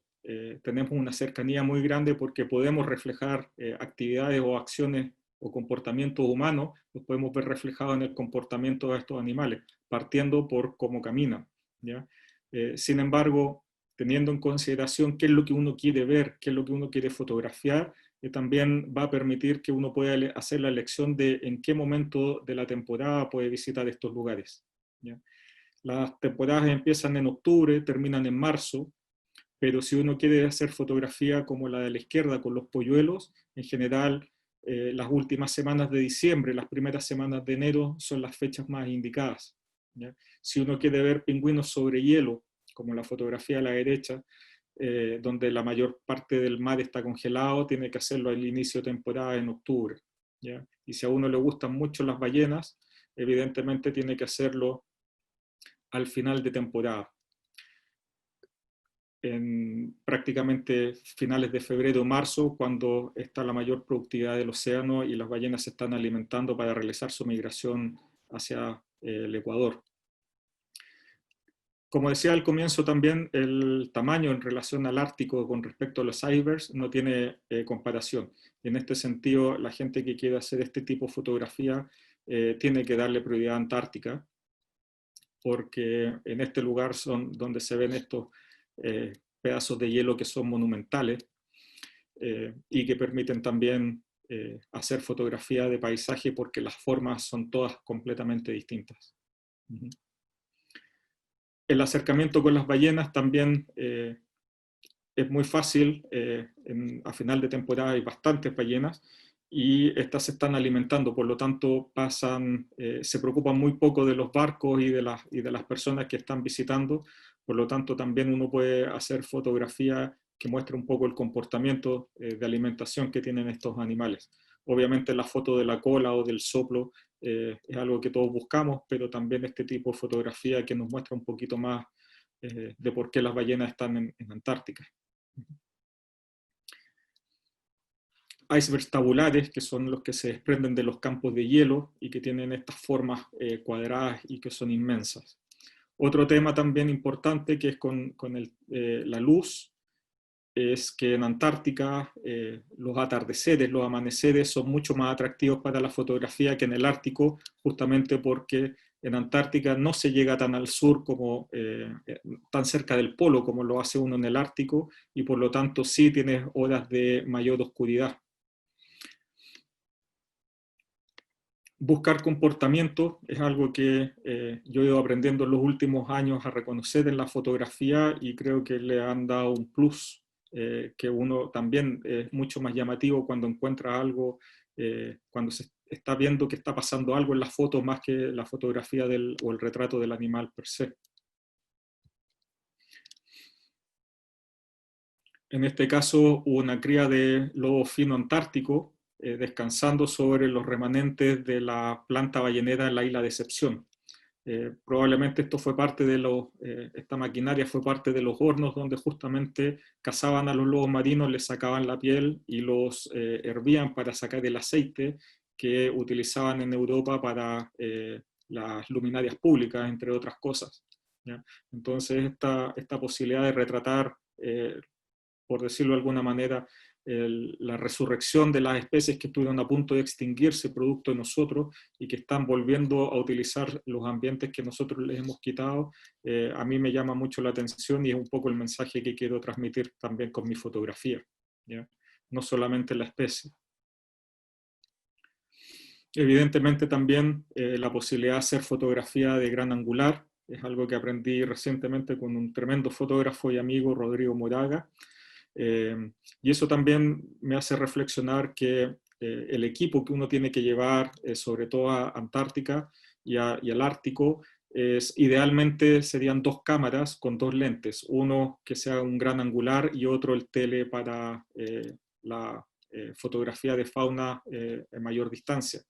tenemos una cercanía muy grande porque podemos reflejar actividades o acciones o comportamientos humanos, los podemos ver reflejados en el comportamiento de estos animales, partiendo por cómo caminan, ¿ya? Sin embargo, teniendo en consideración qué es lo que uno quiere ver, qué es lo que uno quiere fotografiar, también va a permitir que uno pueda hacer la elección de en qué momento de la temporada puede visitar estos lugares, ¿ya? Las temporadas empiezan en octubre, terminan en marzo, pero si uno quiere hacer fotografía como la de la izquierda con los polluelos, en general las últimas semanas de diciembre, las primeras semanas de enero son las fechas más indicadas, ¿ya? Si uno quiere ver pingüinos sobre hielo, como la fotografía a la derecha, donde la mayor parte del mar está congelado, tiene que hacerlo al inicio de temporada en octubre, ¿ya? Y si a uno le gustan mucho las ballenas, evidentemente tiene que hacerlo al final de temporada, en prácticamente finales de febrero o marzo, cuando está la mayor productividad del océano y las ballenas se están alimentando para realizar su migración hacia el Ecuador. Como decía al comienzo también, el tamaño en relación al Ártico con respecto a los icebergs no tiene comparación. Y en este sentido, la gente que quiere hacer este tipo de fotografía tiene que darle prioridad a Antártica, porque en este lugar son donde se ven estos pedazos de hielo que son monumentales y que permiten también hacer fotografía de paisaje porque las formas son todas completamente distintas. Uh-huh. El acercamiento con las ballenas también es muy fácil. A final de temporada hay bastantes ballenas y estas se están alimentando, por lo tanto se preocupan muy poco de los barcos y de las personas que están visitando, por lo tanto también uno puede hacer fotografía que muestre un poco el comportamiento de alimentación que tienen estos animales. Obviamente la foto de la cola o del soplo es algo que todos buscamos, pero también este tipo de fotografía que nos muestra un poquito más de por qué las ballenas están en Antártica. Icebergs tabulares, que son los que se desprenden de los campos de hielo y que tienen estas formas cuadradas y que son inmensas. Otro tema también importante que es con la luz, es que en Antártica los atardeceres, los amaneceres son mucho más atractivos para la fotografía que en el Ártico, justamente porque en Antártica no se llega tan al sur como tan cerca del polo como lo hace uno en el Ártico, y por lo tanto sí tienes horas de mayor oscuridad. Buscar comportamiento es algo que yo he ido aprendiendo en los últimos años a reconocer en la fotografía y creo que le han dado un plus que uno también es mucho más llamativo cuando encuentra algo, cuando se está viendo que está pasando algo en la foto más que la fotografía o el retrato del animal per se. En este caso, hubo una cría de lobo fino antártico descansando sobre los remanentes de la planta ballenera en la isla Decepción. Probablemente esto fue parte de esta maquinaria fue parte de los hornos donde justamente cazaban a los lobos marinos, les sacaban la piel y los hervían para sacar el aceite que utilizaban en Europa para las luminarias públicas, entre otras cosas, ¿ya? Entonces esta posibilidad de retratar por decirlo de alguna manera, la resurrección de las especies que estuvieron a punto de extinguirse producto de nosotros y que están volviendo a utilizar los ambientes que nosotros les hemos quitado, a mí me llama mucho la atención y es un poco el mensaje que quiero transmitir también con mi fotografía, ¿ya? No solamente la especie. Evidentemente también la posibilidad de hacer fotografía de gran angular, es algo que aprendí recientemente con un tremendo fotógrafo y amigo, Rodrigo Moraga, y eso también me hace reflexionar que el equipo que uno tiene que llevar, sobre todo a Antártica y al Ártico, idealmente serían 2 cámaras con 2 lentes, uno que sea un gran angular y otro el tele para la fotografía de fauna en mayor distancia.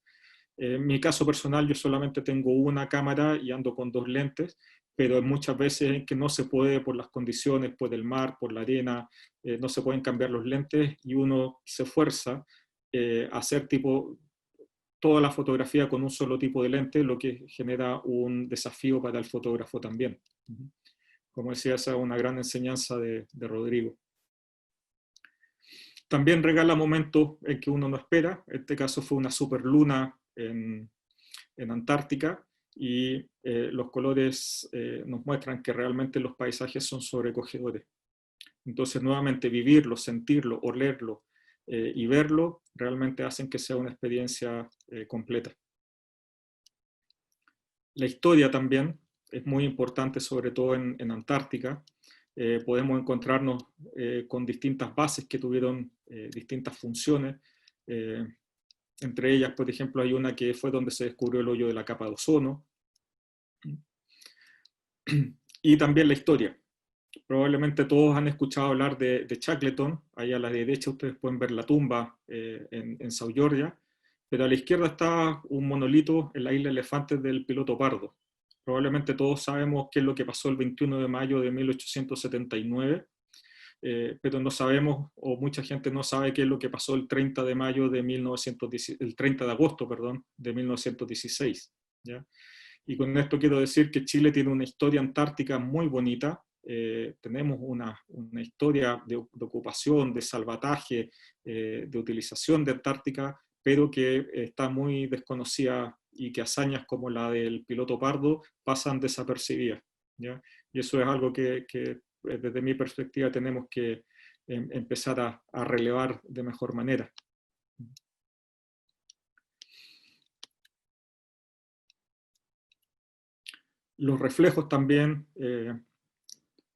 En mi caso personal, yo solamente tengo una cámara y ando con 2 lentes, pero muchas veces en que no se puede por las condiciones, por el mar, por la arena, no se pueden cambiar los lentes y uno se fuerza a hacer toda la fotografía con un solo tipo de lente, lo que genera un desafío para el fotógrafo también. Como decía, esa es una gran enseñanza de Rodrigo. También regala momentos en que uno no espera. En este caso fue una superluna en Antártica y los colores nos muestran que realmente los paisajes son sobrecogedores. Entonces, nuevamente, vivirlo, sentirlo, olerlo y verlo realmente hacen que sea una experiencia completa. La historia también es muy importante, sobre todo en Antártica. Podemos encontrarnos con distintas bases que tuvieron distintas funciones. Entre ellas, por ejemplo, hay una que fue donde se descubrió el hoyo de la capa de ozono. Y también la historia. Probablemente todos han escuchado hablar de Shackleton. Ahí a la derecha ustedes pueden ver la tumba en South Georgia. Pero a la izquierda está un monolito en la isla Elefantes del piloto Pardo. Probablemente todos sabemos qué es lo que pasó el 21 de mayo de 1879. Pero no sabemos, o mucha gente no sabe qué es lo que pasó el 30 de mayo de 1910, el 30 de agosto, perdón, de 1916. ¿Ya? Y con esto quiero decir que Chile tiene una historia antártica muy bonita. Tenemos una historia de ocupación, de salvataje, de utilización de Antártica, pero que está muy desconocida y que hazañas como la del piloto Pardo pasan desapercibidas, ¿ya? Y eso es algo que desde mi perspectiva tenemos que empezar a relevar de mejor manera. Los reflejos también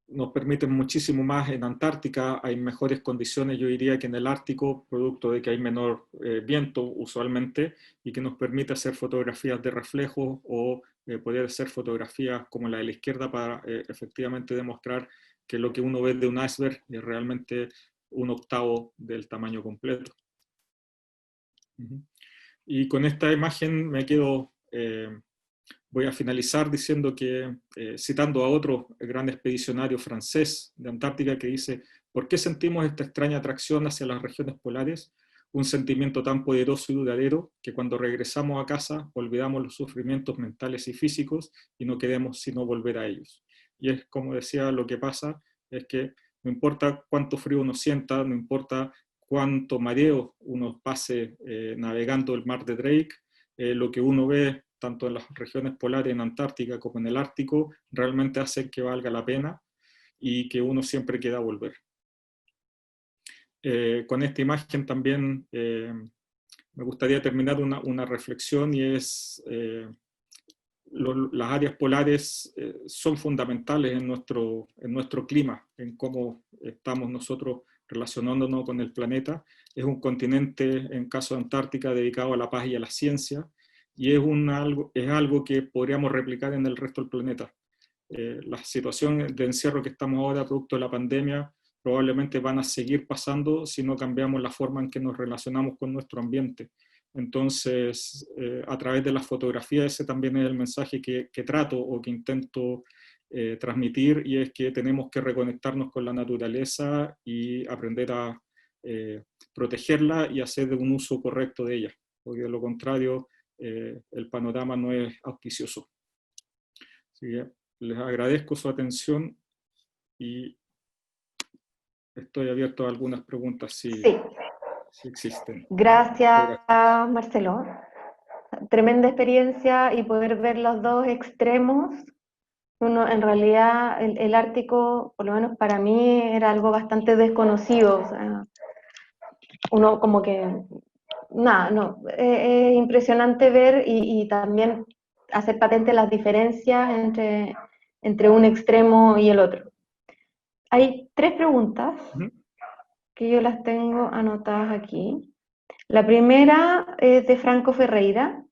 nos permiten muchísimo más en Antártica, hay mejores condiciones, yo diría, que en el Ártico, producto de que hay menor viento usualmente, y que nos permite hacer fotografías de reflejos o poder hacer fotografías como la de la izquierda para efectivamente demostrar que lo que uno ve de un iceberg es realmente 1/8 del tamaño completo. Y con esta imagen me quedo... voy a finalizar diciendo que, citando a otro gran expedicionario francés de Antártica que dice: ¿por qué sentimos esta extraña atracción hacia las regiones polares? Un sentimiento tan poderoso y duradero que cuando regresamos a casa olvidamos los sufrimientos mentales y físicos y no queremos sino volver a ellos. Y es como decía, lo que pasa es que no importa cuánto frío uno sienta, no importa cuánto mareo uno pase navegando el mar de Drake, lo que uno ve tanto en las regiones polares, en Antártica como en el Ártico, realmente hace que valga la pena y que uno siempre quiera volver. Con esta imagen también me gustaría terminar una reflexión, y es las áreas polares son fundamentales en nuestro clima, en cómo estamos nosotros relacionándonos con el planeta. Es un continente, en caso de Antártica, dedicado a la paz y a la ciencia, y es algo que podríamos replicar en el resto del planeta. Las situaciones de encierro que estamos ahora, producto de la pandemia, probablemente van a seguir pasando si no cambiamos la forma en que nos relacionamos con nuestro ambiente. Entonces, a través de la fotografía, ese también es el mensaje que trato o que intento transmitir, y es que tenemos que reconectarnos con la naturaleza y aprender a protegerla y hacer un uso correcto de ella, porque de lo contrario, el panorama no es auspicioso. Así que les agradezco su atención y estoy abierto a algunas preguntas Sí, si existen. gracias Gracias. Marcelo. Tremenda experiencia y poder ver los dos extremos. Uno, en realidad, el Ártico, por lo menos para mí, era algo bastante desconocido. O sea, uno como que, nada, no, es impresionante ver y también hacer patente las diferencias entre un extremo y el otro. Hay tres preguntas Ujú. que yo las tengo anotadas aquí. La primera es de Franco Ferreira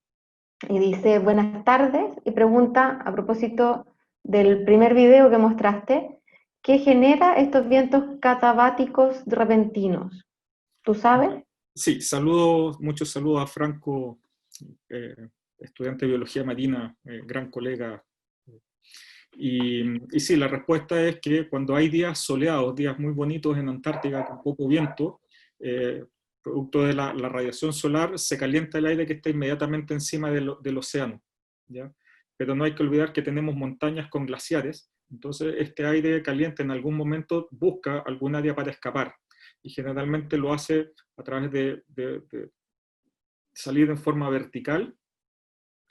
y dice, buenas tardes, y pregunta a propósito del primer video que mostraste, ¿qué genera estos vientos catabáticos repentinos? ¿Tú sabes? Sí, muchos saludos a Franco, eh, estudiante de biología marina, gran colega. Y sí, la respuesta es que cuando hay días soleados, días muy bonitos en Antártica con poco viento, producto de la radiación solar, se calienta el aire que está inmediatamente encima del océano, ¿ya? Pero no hay que olvidar que tenemos montañas con glaciares, entonces este aire caliente en algún momento busca algún área para escapar, y generalmente lo hace a través de salir en forma vertical,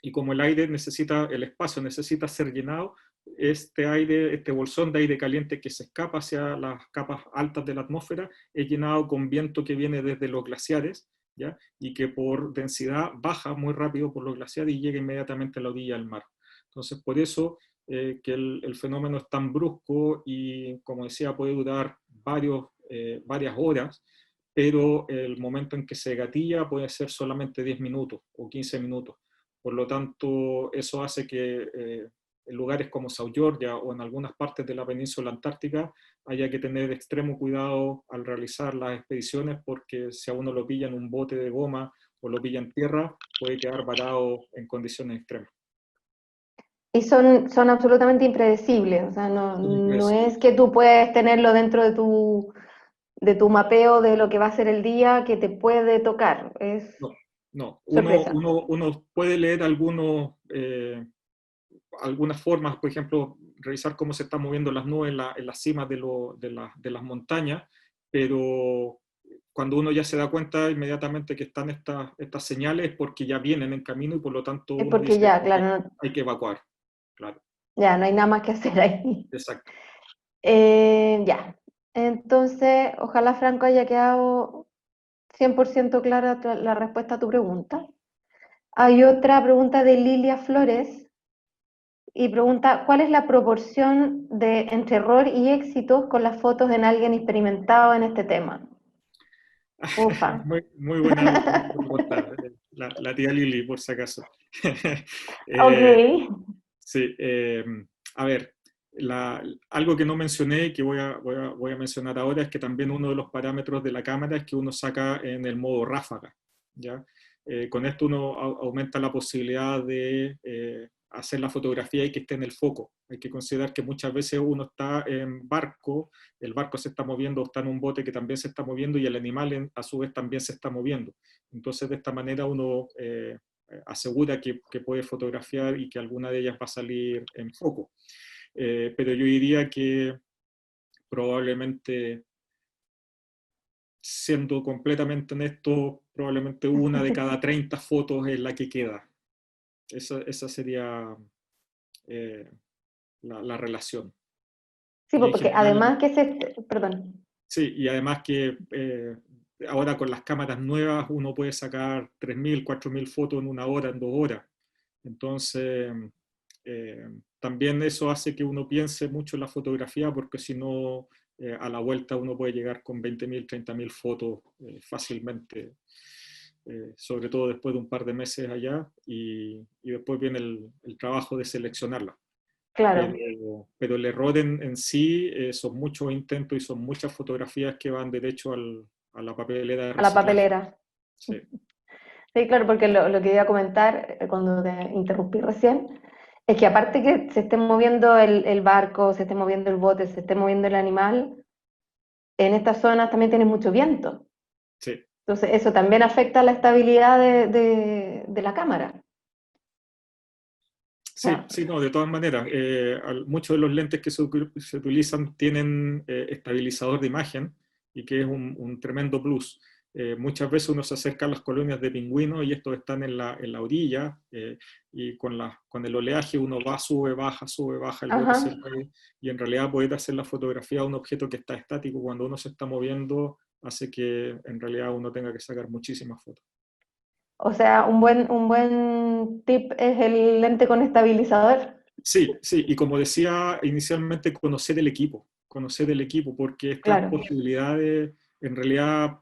y como el aire necesita, el espacio necesita ser llenado, este aire, este bolsón de aire caliente que se escapa hacia las capas altas de la atmósfera, es llenado con viento que viene desde los glaciares, ¿ya? Y que por densidad baja muy rápido por los glaciares y llega inmediatamente a la orilla del mar. Entonces, por eso que el fenómeno es tan brusco y, como decía, puede durar varias horas, pero el momento en que se gatilla puede ser solamente 10 minutos o 15 minutos. Por lo tanto, eso hace que en lugares como South Georgia o en algunas partes de la península antártica haya que tener extremo cuidado al realizar las expediciones, porque si a uno lo pilla en un bote de goma o lo pilla en tierra, puede quedar varado en condiciones extremas. Y son absolutamente impredecibles, o sea, no es que tú puedes tenerlo dentro de tu mapeo de lo que va a ser el día que te puede tocar, es No, no. sorpresa. Uno puede leer algunas formas, por ejemplo, revisar cómo se están moviendo las nubes en las cimas de las montañas, pero cuando uno ya se da cuenta inmediatamente que están estas señales es porque ya vienen en camino y por lo tanto Es uno porque dice, ya, ok, claro, hay que evacuar. Claro, ya no hay nada más que hacer ahí. exacto. Ya, entonces, ojalá Franco haya quedado 100% clara la respuesta a tu pregunta. Hay otra pregunta de Lilia Flores y pregunta, ¿cuál es la proporción entre error y éxito con las fotos en alguien experimentado en este tema? Ufa. Muy buena pregunta, la tía Lili, por si acaso. Ok. Eh, sí, a ver, algo que no mencioné y que voy a mencionar ahora es que también uno de los parámetros de la cámara es que uno saca en el modo ráfaga, ¿ya? Con esto uno aumenta la posibilidad de hacer la fotografía y que esté en el foco. Hay que considerar que muchas veces uno está en barco, el barco se está moviendo, está en un bote que también se está moviendo y el animal a su vez también se está moviendo. Entonces de esta manera uno asegura que puede fotografiar y que alguna de ellas va a salir en foco. Pero yo diría que probablemente, siendo completamente honesto, probablemente una de cada 30 fotos es la que queda. Esa sería eh, la relación. Sí, Y pues, en porque general, además que perdón, sí, y además que ahora con las cámaras nuevas uno puede sacar 3.000, 4.000 fotos en una hora, en 2 horas. Entonces, también eso hace que uno piense mucho en la fotografía, porque si no, a la vuelta uno puede llegar con 20.000, 30.000 fotos fácilmente, sobre todo después de un par de meses allá, y después viene el trabajo de seleccionarlas. claro, Pero el error en sí son muchos intentos y son muchas fotografías que van derecho a la papelera de a la reciclaje. papelera. Sí, Sí, claro, porque lo que iba a comentar cuando te interrumpí recién, es que aparte que se esté moviendo el barco, se esté moviendo el bote, se esté moviendo el animal, en estas zonas también tiene mucho viento. sí. Entonces eso también afecta la estabilidad de la cámara. Sí, Ah, sí, no, de todas maneras, muchos de los lentes que se utilizan tienen estabilizador de imagen, y que es un tremendo plus. Muchas veces uno se acerca a las colonias de pingüinos y estos están en la orilla, y con el oleaje uno va, sube, baja, el bote Ajá. se mueve, y en realidad poder hacer la fotografía a un objeto que está estático cuando uno se está moviendo hace que en realidad uno tenga que sacar muchísimas fotos. O sea, un buen tip es el lente con estabilizador. Sí, sí, y como decía inicialmente, conocer el equipo, porque estas Claro. posibilidades, en realidad,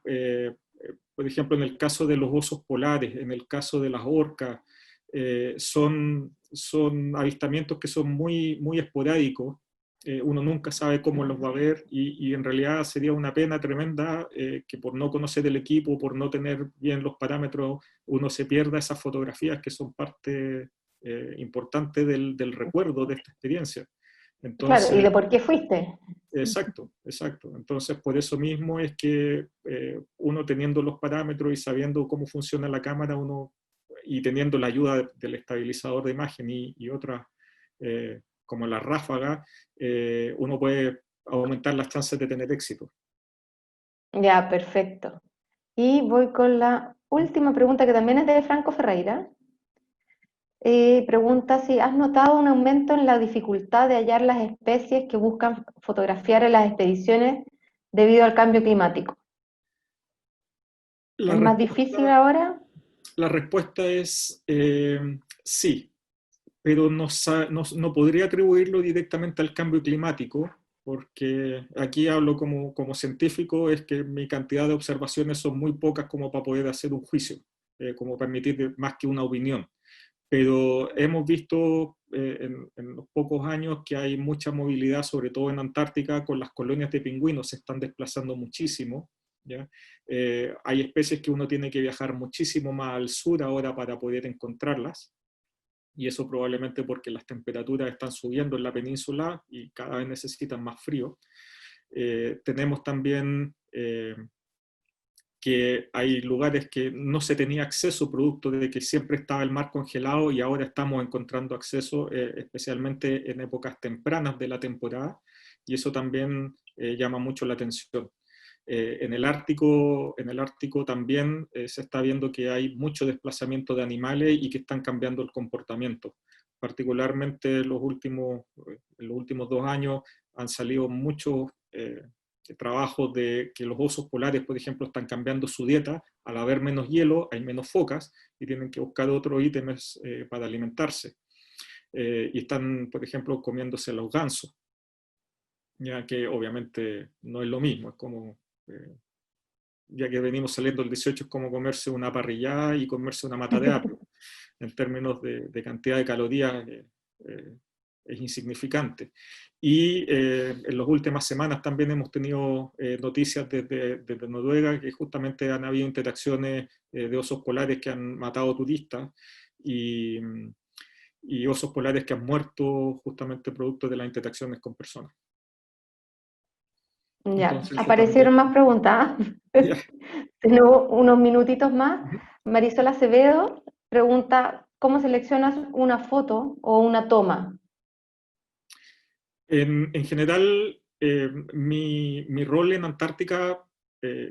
por ejemplo, en el caso de los osos polares, en el caso de las orcas, son avistamientos que son muy, muy esporádicos. Uno nunca sabe cómo los va a ver y en realidad sería una pena tremenda que por no conocer el equipo, por no tener bien los parámetros, uno se pierda esas fotografías que son parte importante del recuerdo de esta experiencia. Claro, ¿y Entonces, de por qué fuiste? exacto, exacto. Entonces, por eso mismo es que uno teniendo los parámetros y sabiendo cómo funciona la cámara, uno y teniendo la ayuda del estabilizador de imagen y otras, como la ráfaga, uno puede aumentar las chances de tener éxito. Ya, perfecto. Y voy con la última pregunta que también es de Franco Ferreira. Pregunta si has notado un aumento en la dificultad de hallar las especies que buscan fotografiar en las expediciones debido al cambio climático. La ¿Es más difícil respuesta, ahora? la respuesta es sí, pero no podría atribuirlo directamente al cambio climático, porque aquí hablo como científico, es que mi cantidad de observaciones son muy pocas como para poder hacer un juicio, como permitir más que una opinión. Pero hemos visto en los pocos años que hay mucha movilidad, sobre todo en Antártica, con las colonias de pingüinos, se están desplazando muchísimo. ¿Ya? Hay especies que uno tiene que viajar muchísimo más al sur ahora para poder encontrarlas, y eso probablemente porque las temperaturas están subiendo en la península y cada vez necesitan más frío. Tenemos también que hay lugares que no se tenía acceso producto de que siempre estaba el mar congelado y ahora estamos encontrando acceso, especialmente en épocas tempranas de la temporada, y eso también llama mucho la atención. En el Ártico también se está viendo que hay mucho desplazamiento de animales y que están cambiando el comportamiento. Particularmente en los últimos 2 años han salido muchos trabajos de que los osos polares, por ejemplo, están cambiando su dieta. Al haber menos hielo, hay menos focas y tienen que buscar otros ítems para alimentarse. Y están, por ejemplo, comiéndose los gansos, ya que obviamente no es lo mismo, es como eh, ya que venimos saliendo el 18, es como comerse una parrillada y comerse una mata de apio. En términos de cantidad de calorías, es insignificante. Y en las últimas semanas también hemos tenido noticias desde Noruega, que justamente han habido interacciones de osos polares que han matado turistas y osos polares que han muerto justamente producto de las interacciones con personas. Ya, Entonces eso también... aparecieron más preguntas. Ya. Tenemos unos minutitos más. Marisol Acevedo pregunta, ¿cómo seleccionas una foto o una toma? En general, mi rol en Antártica,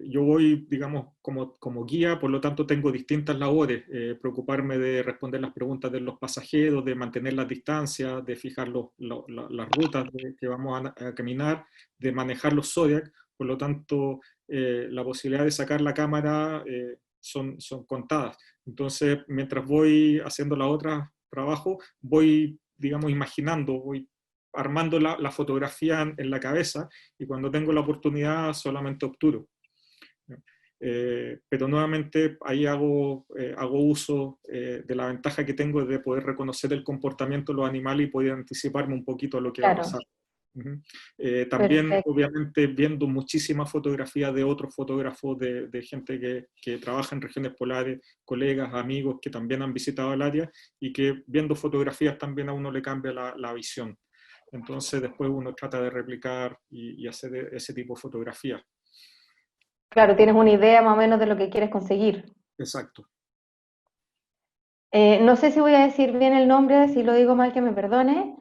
yo voy, digamos, como guía, por lo tanto tengo distintas labores, preocuparme de responder las preguntas de los pasajeros, de mantener las distancias, de fijar las rutas que vamos a caminar, de manejar los Zodiac, por lo tanto, la posibilidad de sacar la cámara son contadas. Entonces, mientras voy haciendo la otra trabajo, voy, digamos, imaginando, voy armando la fotografía en la cabeza, y cuando tengo la oportunidad solamente obturo. Pero nuevamente ahí hago uso de la ventaja que tengo de poder reconocer el comportamiento de los animales y poder anticiparme un poquito a lo que va a Claro, pasar. También, perfecto. obviamente, viendo muchísimas fotografías de otros fotógrafos, de gente que trabaja en regiones polares, colegas, amigos que también han visitado el área, y que viendo fotografías también a uno le cambia la visión. Entonces después uno trata de replicar y hacer ese tipo de fotografía. Claro, tienes una idea más o menos de lo que quieres conseguir. Exacto. No sé si voy a decir bien el nombre, si lo digo mal que me perdone.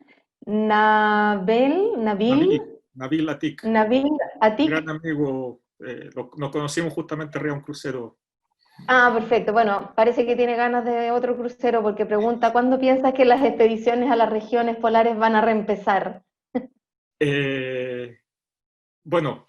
Nabil, Nabil, Nabil Atik, Nabil Atik. gran amigo nos conocimos justamente arriba de un crucero. Ah, perfecto. Bueno, parece que tiene ganas de otro crucero porque pregunta, ¿cuándo piensas que las expediciones a las regiones polares van a reempezar? Eh, Bueno,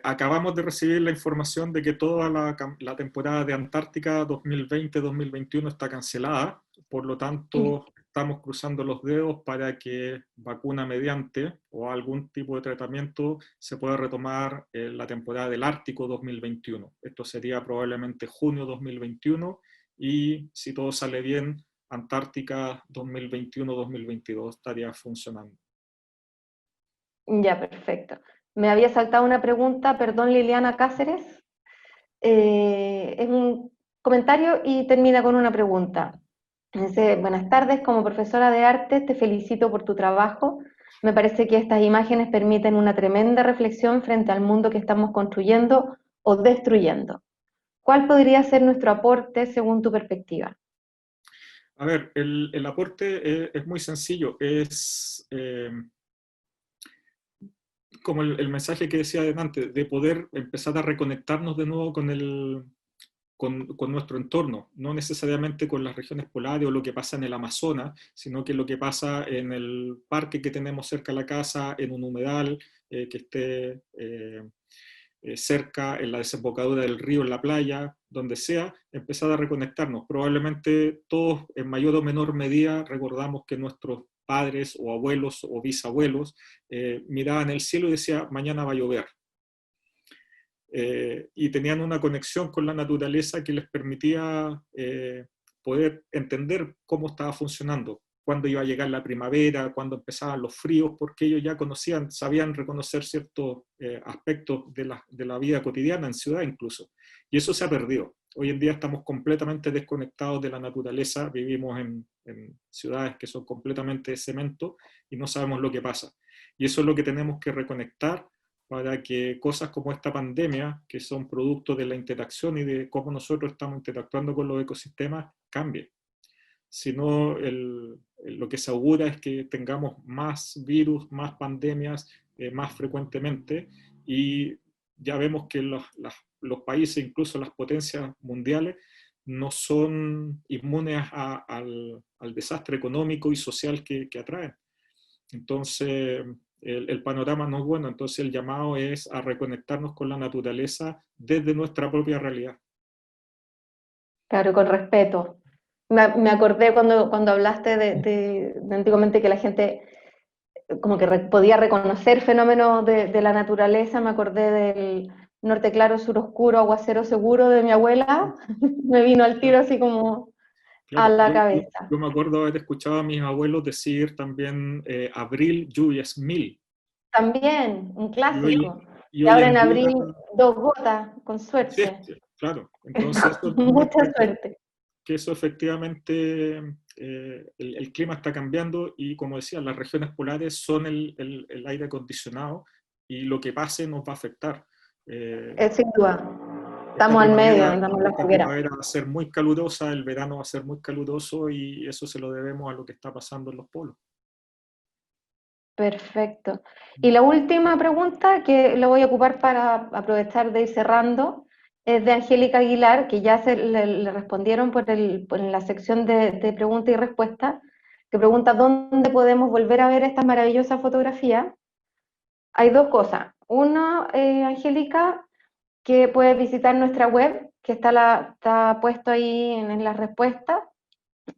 acabamos de recibir la información de que toda la temporada de Antártica 2020-2021 está cancelada, por lo tanto estamos cruzando los dedos para que vacuna mediante o algún tipo de tratamiento se pueda retomar la temporada del Ártico 2021. Esto sería probablemente junio 2021 y si todo sale bien, Antártica 2021-2022 estaría funcionando. Ya, perfecto. Me había saltado una pregunta, perdón, Liliana Cáceres. Es un comentario y termina con una pregunta. Dice, buenas tardes, como profesora de arte te felicito por tu trabajo. Me parece que estas imágenes permiten una tremenda reflexión frente al mundo que estamos construyendo o destruyendo. ¿Cuál podría ser nuestro aporte según tu perspectiva? A ver, el aporte es muy sencillo, es como el mensaje que decía adelante, de poder empezar a reconectarnos de nuevo con nuestro entorno, no necesariamente con las regiones polares o lo que pasa en el Amazonas, sino que lo que pasa en el parque que tenemos cerca de la casa, en un humedal que esté cerca, en la desembocadura del río, en la playa, donde sea, empezar a reconectarnos. Probablemente todos, en mayor o menor medida, recordamos que nuestros padres o abuelos o bisabuelos miraban el cielo y decían, mañana va a llover. Y tenían una conexión con la naturaleza que les permitía poder entender cómo estaba funcionando, cuándo iba a llegar la primavera, cuándo empezaban los fríos, porque ellos ya conocían, sabían reconocer ciertos aspectos de la vida cotidiana en ciudad incluso. Y eso se ha perdido. Hoy en día estamos completamente desconectados de la naturaleza, vivimos en ciudades que son completamente de cemento y no sabemos lo que pasa. Y eso es lo que tenemos que reconectar para que cosas como esta pandemia, que son producto de la interacción y de cómo nosotros estamos interactuando con los ecosistemas, cambien. Si no, lo que se augura es que tengamos más virus, más pandemias, más frecuentemente, y ya vemos que los países, incluso las potencias mundiales, no son inmunes al desastre económico y social que atraen. Entonces, el panorama no es bueno, entonces el llamado es a reconectarnos con la naturaleza desde nuestra propia realidad. Claro, con respeto. Me acordé cuando hablaste de antiguamente que la gente como que podía reconocer fenómenos de la naturaleza, me acordé del norte claro, sur oscuro, aguacero seguro de mi abuela, me vino al tiro así como a Claro, la cabeza. yo me acuerdo haber escuchado a mis abuelos decir también abril, lluvias mil. También, un Y hoy, clásico. y Y hoy ahora en en día, abril, 2 gotas, con sí, suerte. sí, claro. Entonces eso Mucha demuestra suerte. que eso efectivamente, el clima está cambiando y como decía, las regiones polares son el aire acondicionado y lo que pase nos va a afectar. Eh, Sin duda. Estamos al medio, andamos en la esta foguera. primavera va a ser muy calurosa, el verano va a ser muy caluroso y eso se lo debemos a lo que está pasando en los polos. Perfecto. Y la última pregunta que la voy a ocupar para aprovechar de ir cerrando es de Angélica Aguilar, que ya le respondieron por la sección de preguntas y respuestas, que pregunta dónde podemos volver a ver estas maravillosas fotografías. Hay dos cosas. Uno, Angélica, que puedes visitar nuestra web, que está puesto ahí en las respuestas,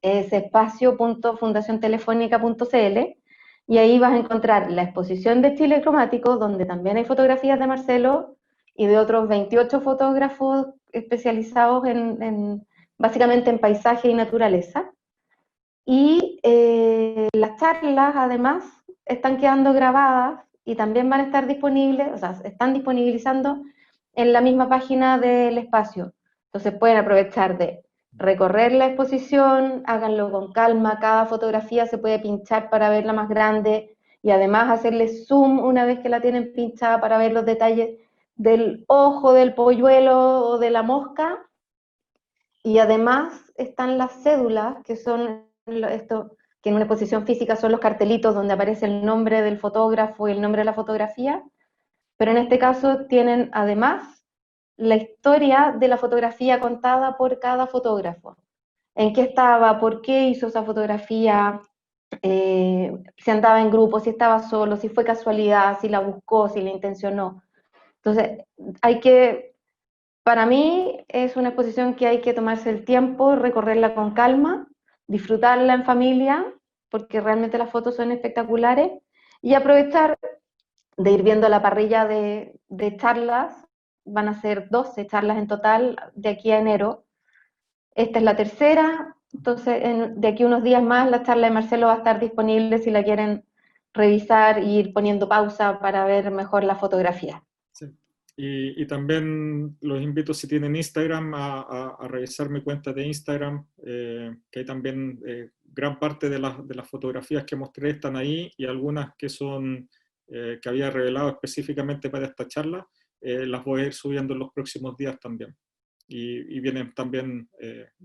es espacio.fundaciontelefónica.cl, y ahí vas a encontrar la exposición de Chile Cromático, donde también hay fotografías de Marcelo y de otros 28 fotógrafos especializados básicamente en paisaje y naturaleza. Y las charlas, además, están quedando grabadas y también van a estar disponibles, o sea, se están disponibilizando en la misma página del espacio. Entonces pueden aprovechar de recorrer la exposición, háganlo con calma, cada fotografía se puede pinchar para verla más grande y además hacerle zoom una vez que la tienen pinchada para ver los detalles del ojo, del polluelo o de la mosca. Y además están las cédulas, que son esto, que en una exposición física son los cartelitos donde aparece el nombre del fotógrafo y el nombre de la fotografía, pero en este caso tienen además la historia de la fotografía contada por cada fotógrafo. En qué estaba, por qué hizo esa fotografía, si andaba en grupo, si estaba solo, si fue casualidad, si la buscó, si la intencionó. Entonces, para mí es una exposición que hay que tomarse el tiempo, recorrerla con calma, disfrutarla en familia, porque realmente las fotos son espectaculares, y aprovechar de ir viendo la parrilla de charlas. Van a ser 12 charlas en total de aquí a enero. Esta es la tercera, entonces de aquí a unos días más la charla de Marcelo va a estar disponible si la quieren revisar y ir poniendo pausa para ver mejor la fotografía. Sí. Y también los invito, si tienen Instagram, a revisar mi cuenta de Instagram, que hay también gran parte de las fotografías que mostré están ahí, y algunas que son que había revelado específicamente para esta charla, las voy a ir subiendo en los próximos días también. Y vienen también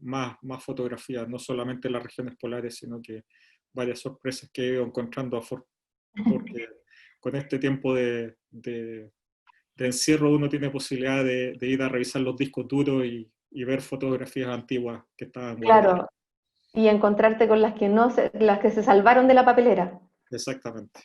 más fotografías, no solamente las regiones polares, sino que varias sorpresas que he ido encontrando, porque con este tiempo de encierro uno tiene posibilidad de ir a revisar los discos duros y ver fotografías antiguas que estaban guardadas. Claro, y encontrarte con las que se salvaron de la papelera. Exactamente.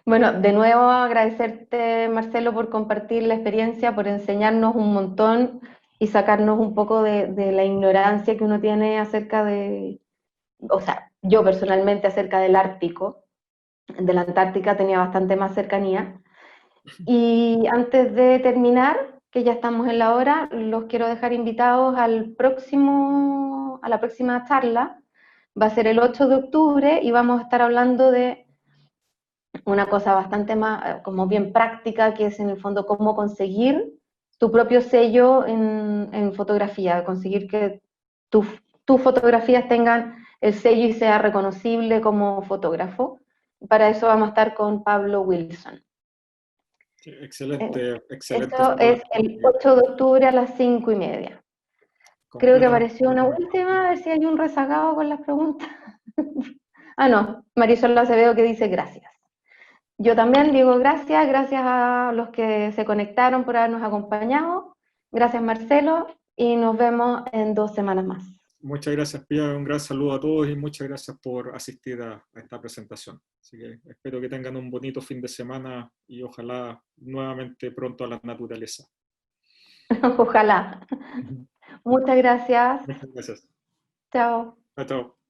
Bueno, de nuevo agradecerte, Marcelo, por compartir la experiencia, por enseñarnos un montón y sacarnos un poco de la ignorancia que uno tiene acerca o sea, yo personalmente acerca del Ártico. De la Antártica tenía bastante más cercanía. Y antes de terminar, que ya estamos en la hora, los quiero dejar invitados a la próxima charla. Va a ser el 8 de octubre y vamos a estar hablando de una cosa bastante más, como bien práctica, que es en el fondo cómo conseguir tu propio sello en fotografía, conseguir que tus fotografías tengan el sello y sea reconocible como fotógrafo. Para eso vamos a estar con Pablo Wilson. Sí, excelente, excelente. Eso es el 8 de octubre a las 5:30. Creo que Completamente. apareció una última, a ver si hay un rezagado con las preguntas. Ah, no, Marisol Acevedo que dice gracias. Yo también digo gracias, gracias a los que se conectaron por habernos acompañado. Gracias, Marcelo, y nos vemos en 2 semanas más. Muchas gracias, Pía. Un gran saludo a todos y muchas gracias por asistir a esta presentación. Así que espero que tengan un bonito fin de semana y ojalá nuevamente pronto a la naturaleza. Ojalá. Muchas gracias. Muchas gracias. Chao. Chao, chao.